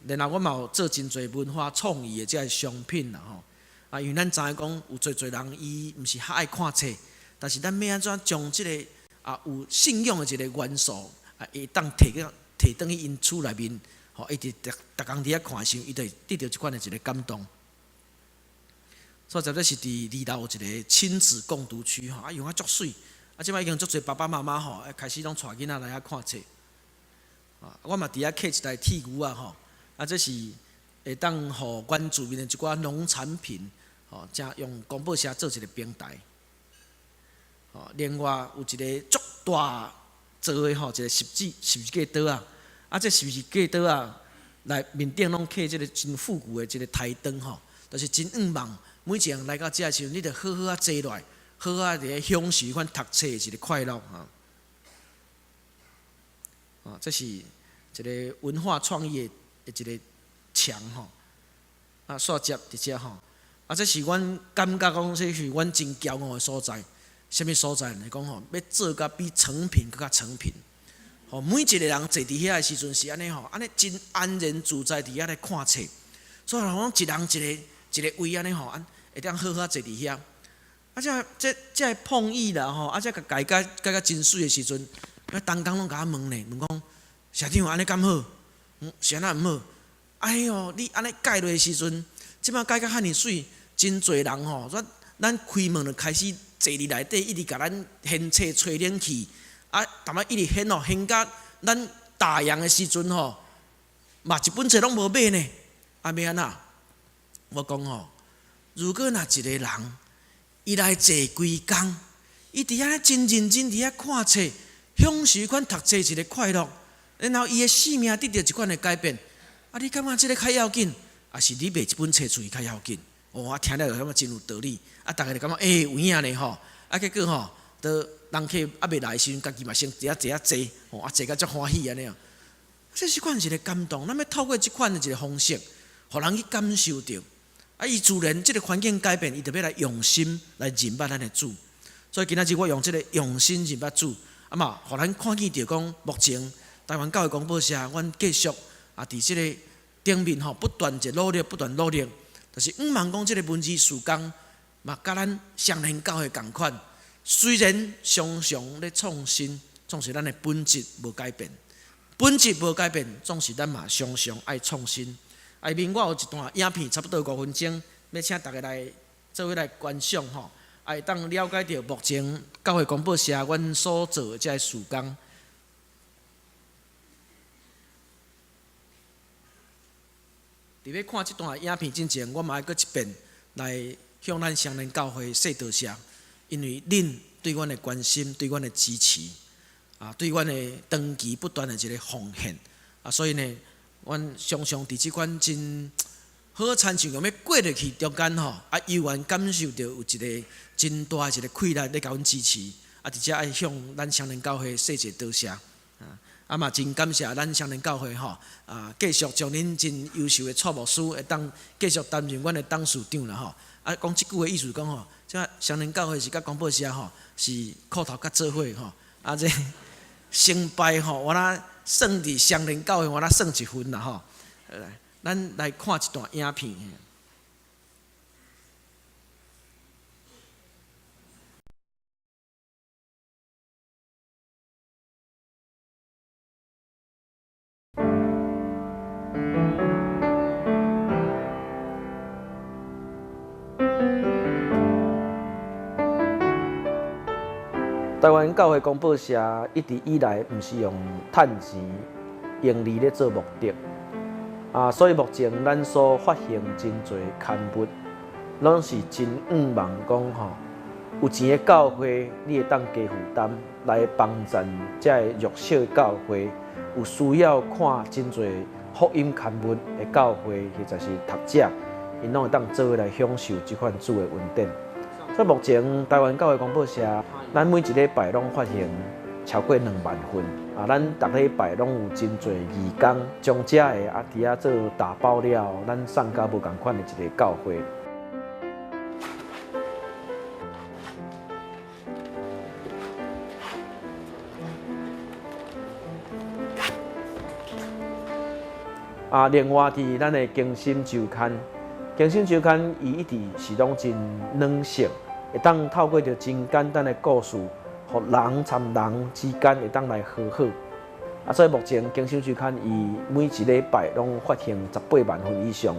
然后我嘛有做真侪文化创意的即个商品啦吼，因为咱知影讲有侪人伊毋是较爱看册，但是咱要安怎将即个有信仰的一个元素会当摕转去因厝内面，吼，一直逐工伫遐看的时候，伊就会得到即款的一个感动。所以这是伫2楼有一个亲子共读区吼，用足水。即摆已经足侪爸爸妈妈吼，开始拢带囡仔来遐看册。我嘛伫遐刻一台铁牛吼，这是会当互阮厝面的一寡农产品，吼，加用广播社做一个平台。另外有一个足大做的吼，一个十字架刀这十字架刀来面顶拢刻即个真复古的一个台灯吼，就是真旺。每一个人来到遮的时候，你着好好坐落来。好伫咧享受款读册的一个快乐这是一个文化创意的一个墙吼，煞接伫遮吼，这是阮感觉讲，这是阮真骄傲的所在。什么所在呢？讲吼，要做甲比成品更较成品。吼，每一个人坐伫遐的时阵是安尼吼，安尼真安然自在伫遐咧看册，所以讲一人一个位安尼吼，会当好好坐伫遐。这碰意啦吼，这改真水的时阵，东工拢甲我问咧，问讲社长安尼敢好？是安那毋好？哎哟，你安尼改落的时阵，即摆改甲遐尼水，真侪人吼，咱开门就开始坐伫内底，一直甲咱掀册吹冷气，淡仔一直掀吼，掀甲咱大洋的时阵吼，嘛一本册拢无买呢，要安那？我讲吼，如果若一个人，伊来坐规工，伊伫遐真认真伫遐看册，享受款读册一个快乐。然后伊的生命得到一款的改变。啊，你感觉这个较要紧，还是你卖一本册出去较要紧？哦，听了就感觉真有道理。啊，大家就感觉有影呢吼。啊，结果吼，都人客还未来的时阵，家己嘛先坐啊坐，吼啊坐甲足欢喜安尼啊。这是款一个感动，咱要透过即款的一个方式，互人去感受到。啊，伊自然即个环境改变，伊就要来用心来认捌咱的主。所以今仔日我用即个用心认捌主，啊嘛，互咱看见着讲目前台湾教会广播社，阮继续啊伫即个顶面吼，不断一努力，不断努力，就是毋茫讲即个文字事工，嘛甲咱双连教会共款。虽然常常咧创新，总是咱的本质无改变。本质无改变，总是咱嘛常常爱创新。下面我有一段影片，差不多5分钟，要请大家来做伙来观赏吼，会当了解到目前教会广播社阮所做的这个事工。伫要看这段影片之前，我嘛要搁一遍来向咱双连教会说道谢，因为恁对阮的关心，对阮的支持。对阮的长期不断的一个奉献所以呢，阮常常伫即款真好亲像要过入去中间吼，悠然感受到有一个真大的一个气力咧甲阮支持，而且爱向咱双连教会说一个多谢嘛真感谢咱双连教会吼继续将恁真优秀的蔡牧师会当继续担任阮的董事长啦吼讲即句的意思讲吼，即双连教会是甲广播社吼是裤头甲做伙吼这。成败吼，我啦算伫双连教会，我啦算一分啦吼。咱来看一段影片。台湾教会广播社一直以来毋是用趁钱、盈利咧做目的，所以目前咱所发行真侪刊物，拢是真望讲吼，有钱的教会你会当加负担来帮衬这弱小的教会，有需要看真侪福音刊物的教会或者是读者，因拢会当做伙来享受这款主的恩典。所以目前台湾教会广播社，咱每一礼拜拢发行超过2万份咱逐礼拜拢有真侪义工将这个伫遐做打包了，咱送到无共款的一个教会。另外伫咱的更新周刊，更新周刊伊一直是拢真软性。会当透过着真简单的故事，互人参人之间会当来和好。所以目前更新周刊伊每一礼拜拢发行18万份以上。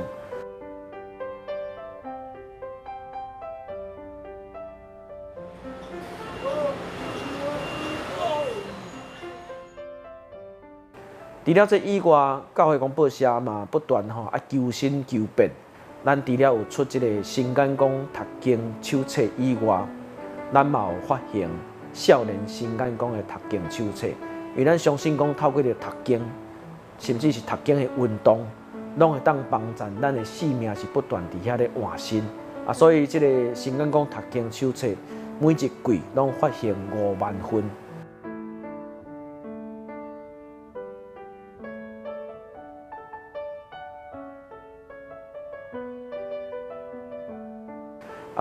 除了这以外，教会广播社嘛不断求新求变。咱除了有出这个新眼光读经手册以外，咱嘛有发行少年新眼光的读经手册。因为咱相信讲，透过着读经，甚至是读经的运动，拢会当帮助咱的生命是不断伫遐咧换新所以这个新眼光读经手册每一季拢发行5万份。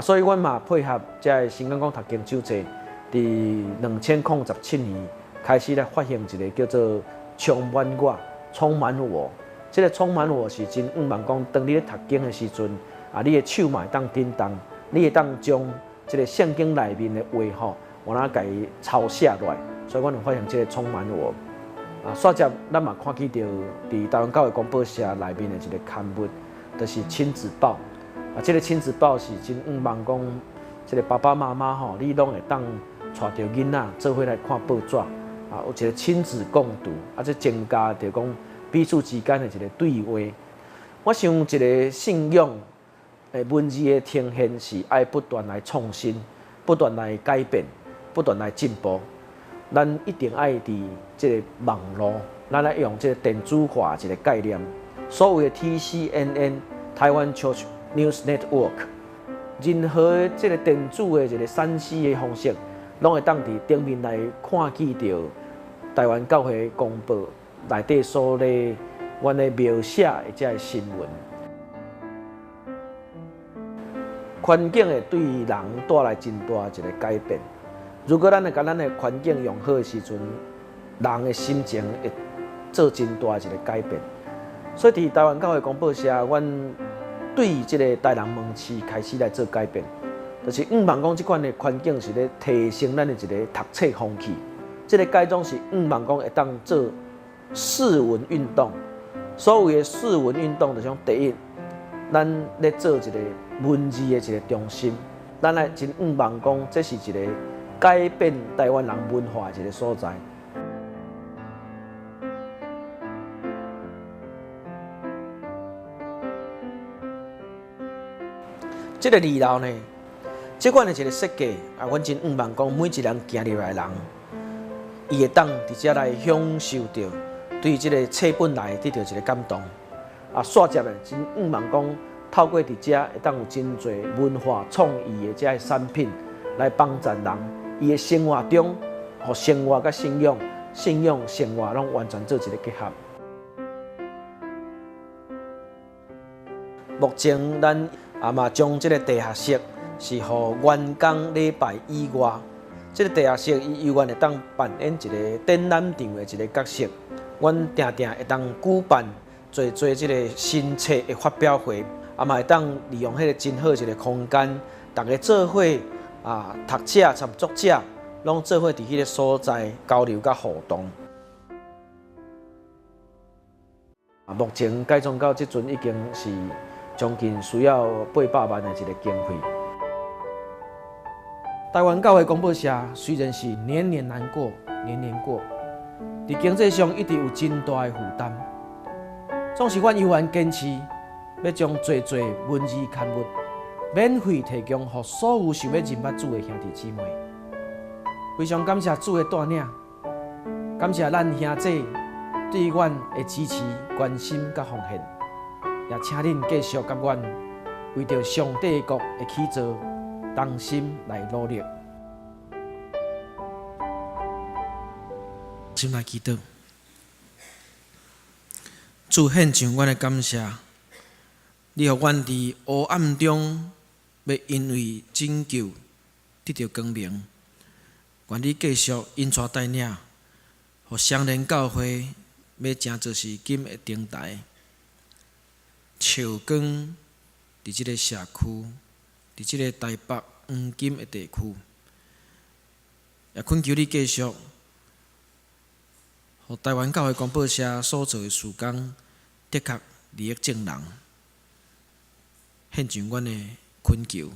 所以，阮嘛配合这个新眼光读经手册，伫2017年开始来发行一个叫做《充满我》，充满我。这个充满我是真望讲，当你咧读经的时阵，你的手嘛会当叮当，你会当将这个圣经内面的话我甲伊抄写落来。所以，阮有发行这个《充满我》煞接咱嘛看见到伫台湾教会广播社内面的一个刊物，就是亲子报。这个亲子报是真望讲，这个爸爸妈妈你拢会当带着囡仔做伙来看报纸有一个亲子共读这增加着讲彼此之间的一个对话。我想一个信仰文字的呈现是爱不断来创新，不断来改变，不断来进步。咱一定爱伫即个网络，咱爱用即个电子化一个概念。所有的 TCNN 台湾 Church News Network， 任何的即个电子的一个散示的方式，拢会当伫顶面来看见到台湾教会公报内底所咧，阮的描写的这个新闻。环境会对人带来真大一个改变。如果咱会甲咱的环境用好的时阵，人的心情会做真大一个改变。所以，伫台湾教会公报社，阮对即个台人门市开始来做改变，就是望讲即款的环境是咧提升咱的一个读册风气。即个改装是望讲会当做市文运动，所有的市文运动就像第一，咱咧做一个文字的一个中心，咱来真望讲这是一个改变台湾人文化的一个所在。这个二楼呢，这款的一个设计啊，阮真望讲每一人行入来的人，伊会当伫遮来享受到对这个册本来得到一个感动啊。煞接的真望讲透过伫遮会当有真侪文化创意的这个产品来帮助人，伊的生活中，和生活甲信仰、生活拢完全做一个结合。目前咱嘛将这个地下室是互员工礼拜以外，这个地下室伊永远会当扮演一个展览场的一个角色。阮定定会当举办做这个新册的发表会，嘛会当利用迄个真好一个空间，大家做伙读者、参作者，拢做伙伫迄个所在交流甲互动。目前改装到即阵已经是将近需要800万的一个经费。台湾教会公报社虽然是年年难过，年年过，伫经济上一直有真大的负担，总是阮依然坚持要将侪文字刊物免费提供给所有想要认捌主的兄弟姊妹。非常感谢主的带领，感谢咱兄弟对阮的支持、关心甲奉献。也请恁继续甲阮为着上帝国的起造，同心来努力。心来祈祷，主献上阮的感谢，你互阮伫黑暗中，要因为拯救得到光明。愿你继续引带带领，互双连教会要成做是金的灯台。照光伫即个社区，伫即个台北黄金的地区，也恳求你继续，互台湾教会公报社所做的事工，的确利益众人。献上阮的恳求，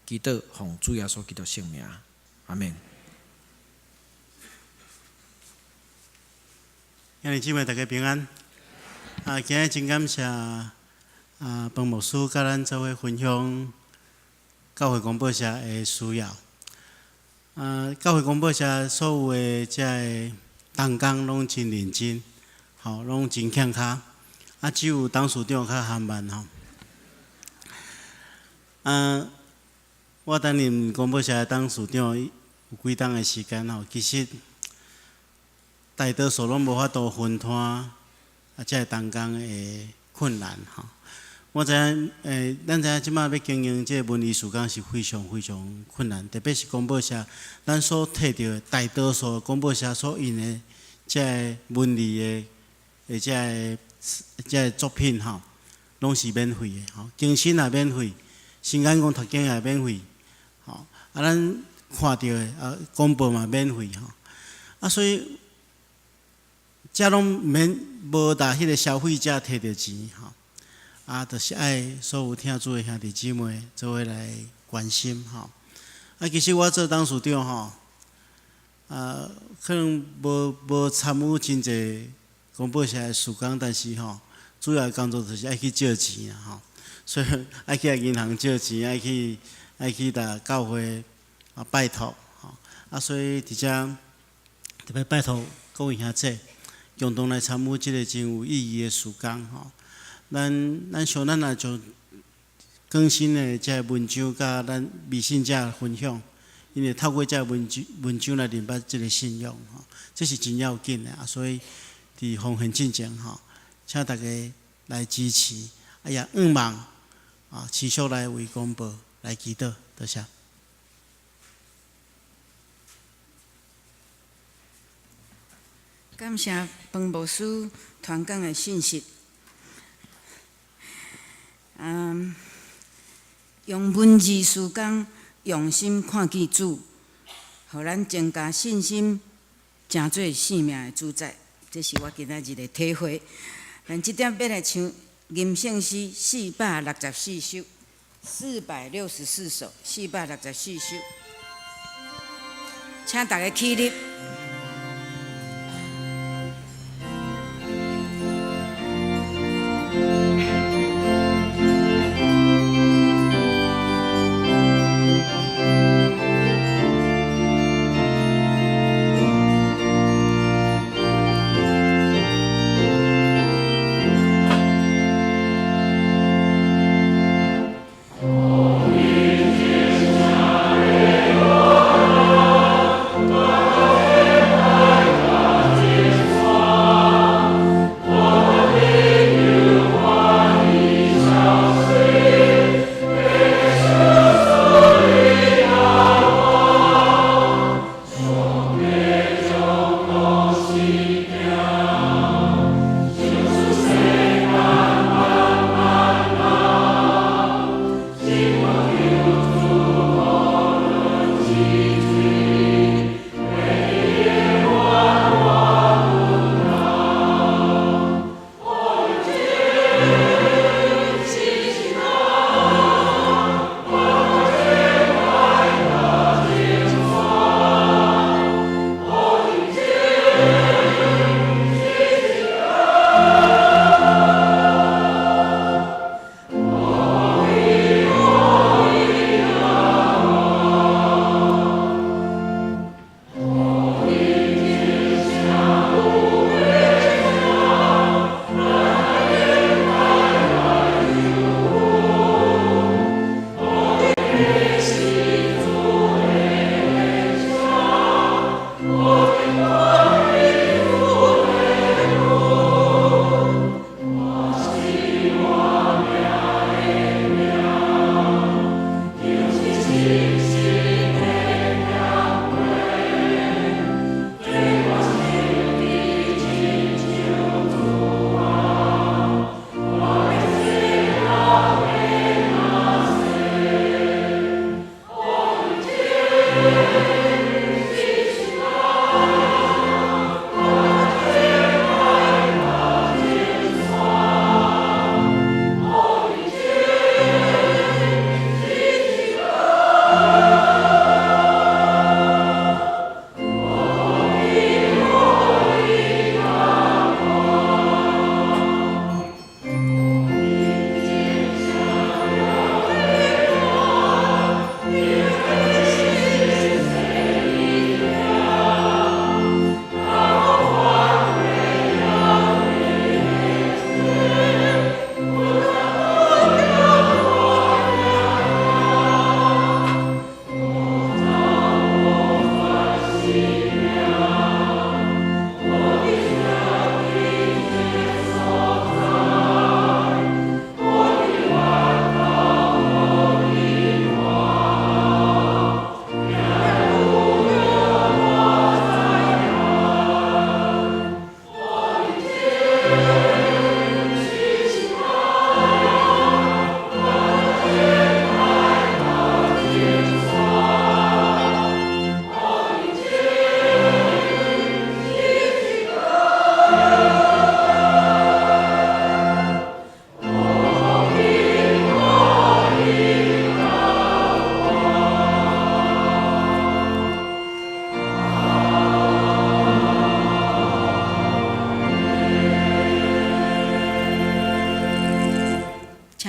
祈祷奉主耶稣基督圣名，阿门。兄弟姊妹，大家平安。今日真感谢彭牧师甲咱做伙分享教会公报社的需要。教会公报社所有的这个同工拢真认真，拢真欠卡。只有董事长较含慢吼。我担任公报社的董事长有几档的时间吼，其实大多数拢无法度分摊这个同工的困难吼。我知影，咱知影即摆要经营这个文艺事工是非常困难，特别是公报社，咱所摕到的大多数公报社所印的这个文艺的这个作品吼，拢是免费的吼，更新也免费，新眼光读经也免费，吼，咱看到的公报嘛免费吼，所以这拢无达迄个消费者摕到钱吼。就是爱所有听主的兄弟姊妹做伙来关心吼。其实我做董事长吼，可能无参与真侪公报社的事工，但是吼，主要的工作就是爱去借钱吼，所以爱去银行借钱，爱去甲教会拜托吼。所以伫遮特别拜托各位兄弟共同来参与这个真有意义的事工吼。咱像咱也就更新的这文章，甲咱微信者分享，因为透过这文章来明白这个信仰吼，这是真要紧的啊。所以伫奉献进前吼，请大家来支持，也望持续来为公报来祈祷，多谢。感谢彭牧师传讲的信息。用文字书讲，用心看见主，互咱增加信心，成做生命的主宰。这是我今仔日的体会。咱即点要来唱吟圣诗464首，464首，464首，请大家起立。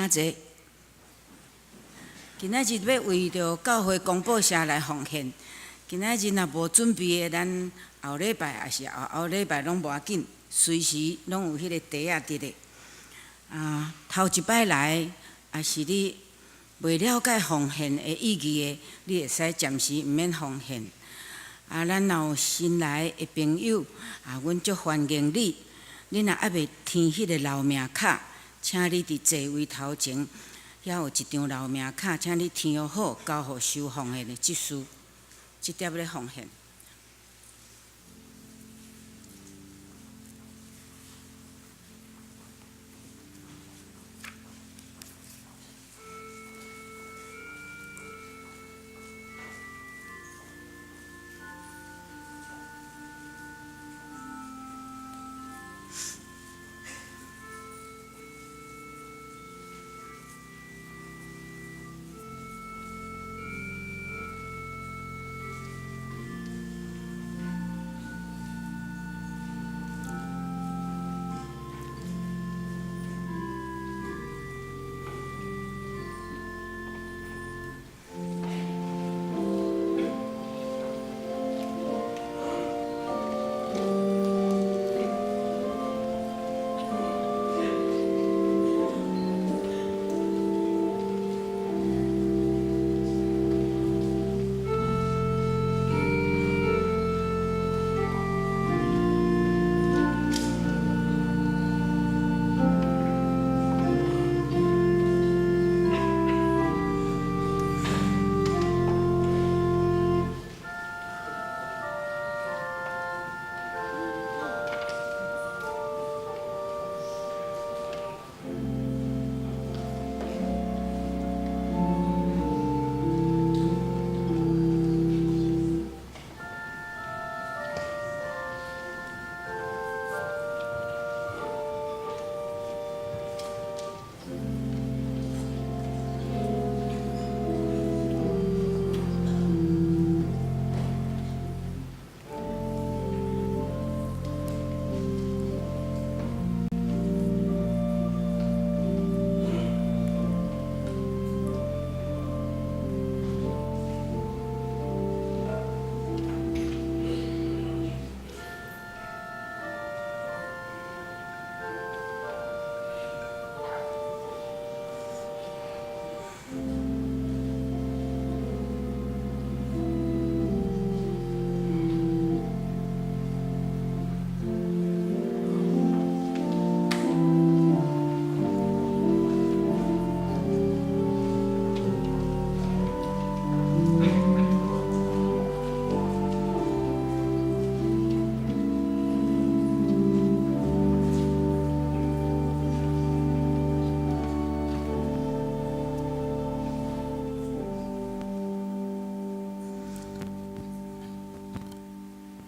坐。今仔日要为着教会公报社来奉献。今仔日若无准备的，咱后礼拜也是后礼拜拢无要紧，随时拢有迄个茶仔伫咧。头一摆来，也是你袂了解奉献的意义的，你会使暂时毋免奉献。咱若有新来的朋友，阮足欢迎你。你若还袂填迄个留名卡，请你伫座位头前，遐有一张留名卡，请你填好，交互收奉献的执事，即点咧奉献。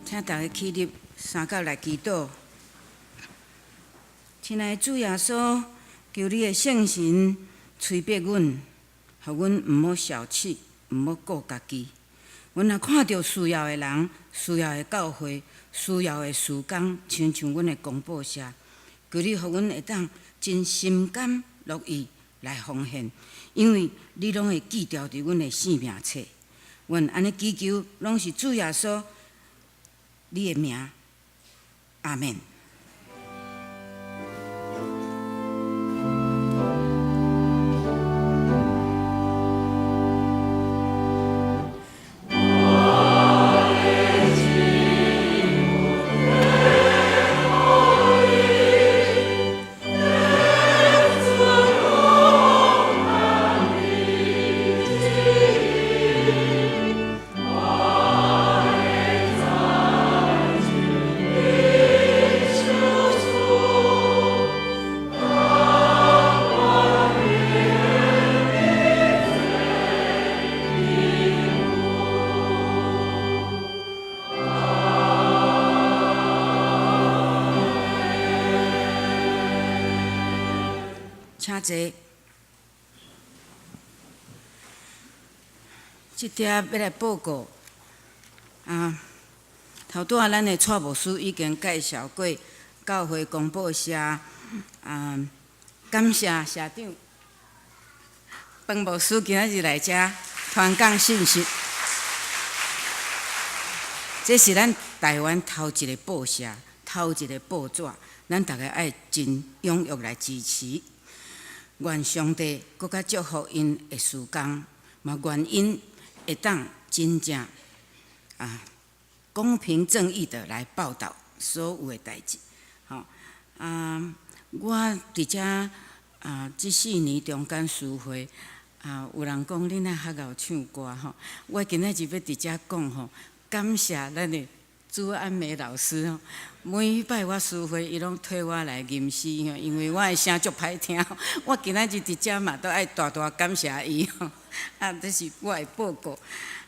请大家起立，三角来祈祷。亲爱的主耶稣，求你的圣神催逼阮，互阮毋好小气，毋好顾家己。阮若看到需要的人、需要的教会、需要的事工，亲像阮的公报社，求你互阮会当真心甘乐意来奉献，因为你拢会记牢伫阮的生命册。阮安尼祈求，拢是主耶稣你的名，阿免。请坐。即点要来报告。头拄咱的蔡牧师已经介绍过教会公报社。感谢社长彭牧师今仔日来遮传讲信息。这是咱台湾头一个报社，头一个报纸，咱大家爱真踊跃来支持。愿上帝搁较祝福因的事工，嘛愿因会当真正公平正义的来报道所有的代志。我伫遮这4年中间聚会有人讲恁爱学校唱歌吼，我今仔日要伫遮讲吼，感谢咱的朱安美老师吼。每摆我聚会，伊拢替我来吟诗吼，因为我的声足歹听，我今仔日伫遮嘛都爱大大感谢伊吼。这是我的报告。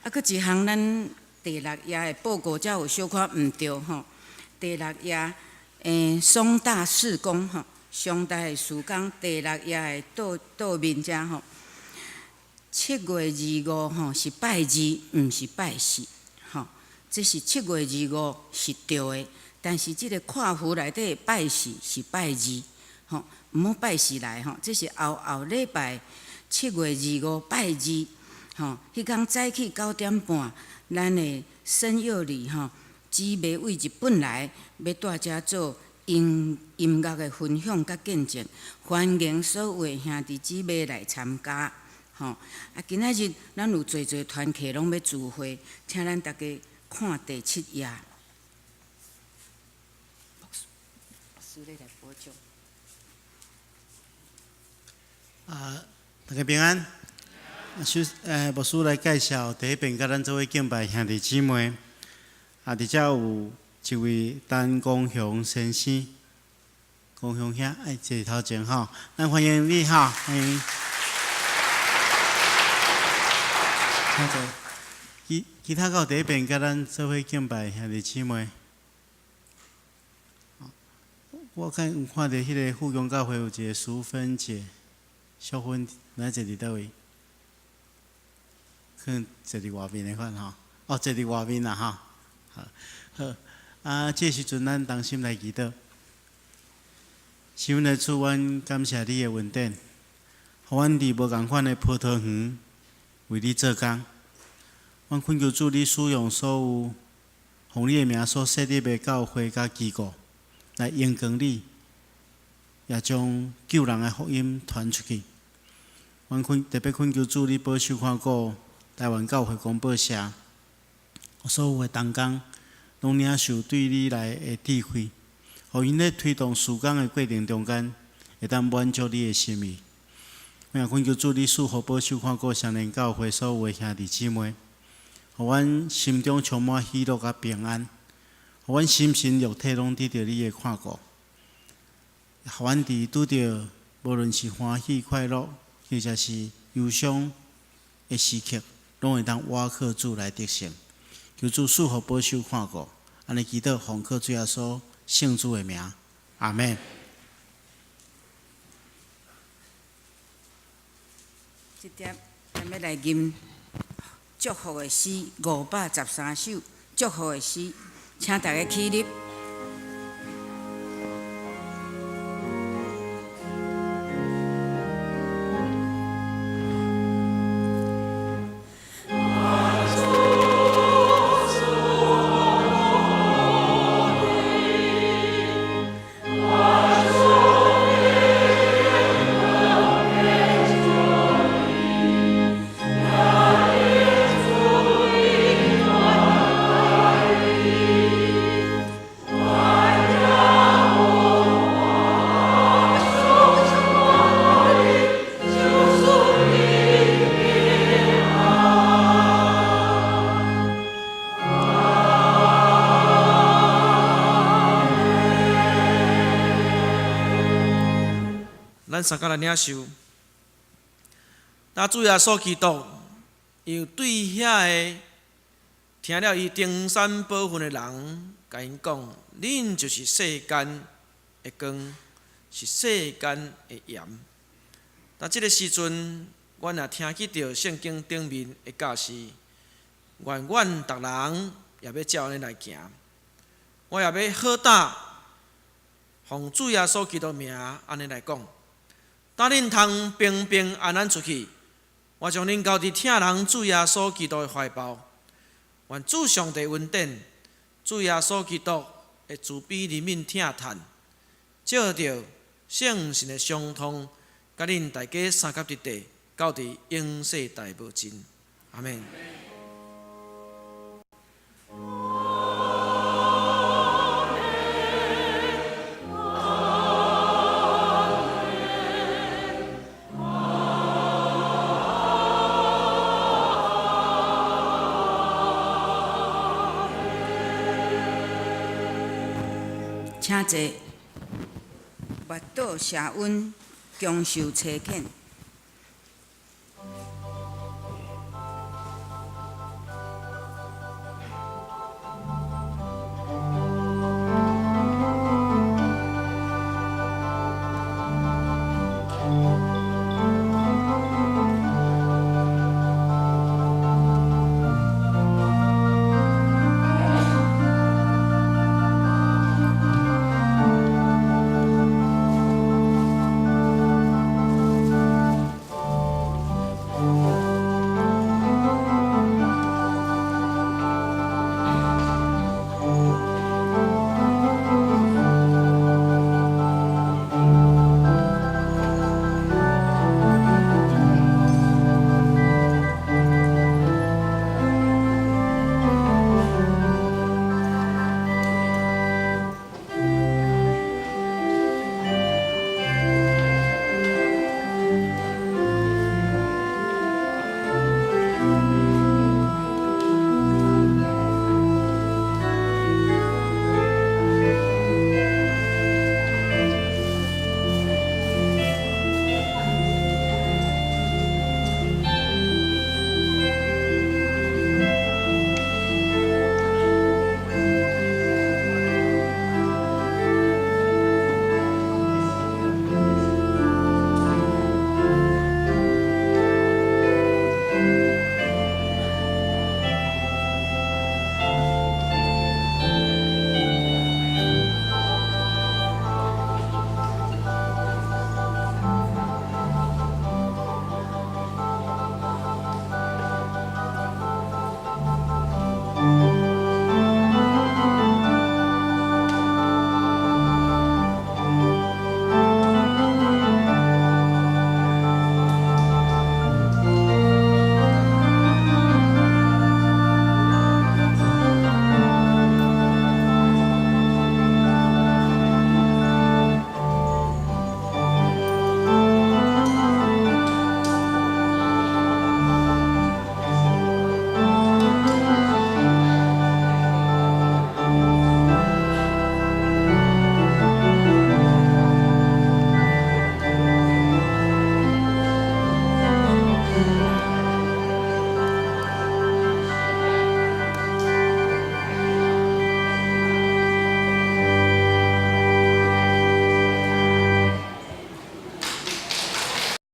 佫一项咱第6页的报告，才有小可毋对吼。第6页松大事工吼，上大的事工第6页的倒面遮吼，7月25吼是拜2，毋是拜4吼。这是7月25是对的，但是即个看符内底拜4是拜2吼，毋好拜4来吼。这是后礼拜7月25拜2吼，迄天早起9点半，咱的沈幼里吼。姊妹为日本来，要蹛遮做音乐的分享甲见证，欢迎所有的兄弟姊妹来参加。吼，今仔日咱有侪侪团契拢要聚会，请咱大家看第7页。牧师来补充。大家平安。牧师来介绍第一遍，甲咱做伙敬拜兄弟姊妹。伫遮有一位陈光雄先生，光雄兄爱坐头前吼，咱欢迎你吼，欢迎。其他到第一遍，甲咱做伙敬拜兄弟姊妹。我有看到迄个富强教会有一个淑芬姐，淑芬，哪坐伫倒位？可能坐伫外面的款吼，坐伫外面啦吼。好，这时阵咱同心来祈祷。神的主，阮感谢你的恩典，互阮伫无共款的葡萄园为你做工。阮恳求主，你使用所有奉你的名所设立的教会甲机构，来荣光你，也将救人的福音传出去。阮特别恳求主，你保守看顾台湾教会广播社。所有的同工，拢领受对你来的智慧，互因咧推动事工的过程中间，会当满足你的心意。我也恳求主，你赐福保守看顾双连教会所有的兄弟姊妹，互阮心中充满喜乐甲平安，互阮心神肉体拢得到你的看顾，互阮伫拄着无论是欢喜快乐，或者是忧伤的时刻，拢会当倚靠主来得胜。求主赐福保守看顾，安尼祈祷奉靠主耶稣圣主的名，阿门。这点咱要来吟祝福的诗513首，祝福的诗，请大家起立。咱三个来领受。那主耶稣基督又对遐个听了伊登山宝训的人，甲因讲：恁就是世间的光，是世间的盐。但即个时阵，阮也听去着圣经顶面的教示，愿阮逐人也要照安尼来行。我也要好胆，奉主耶稣基督名安尼来讲。当恁通平平安安出去，我将恁交伫疼人主耶稣基督的怀抱。愿主上帝恩典，主耶稣基督会自比人民疼叹，借着圣神的相通，甲恁大家三甲一地，到伫永世代无尽。阿免。请坐，目倒社温，强受车遣。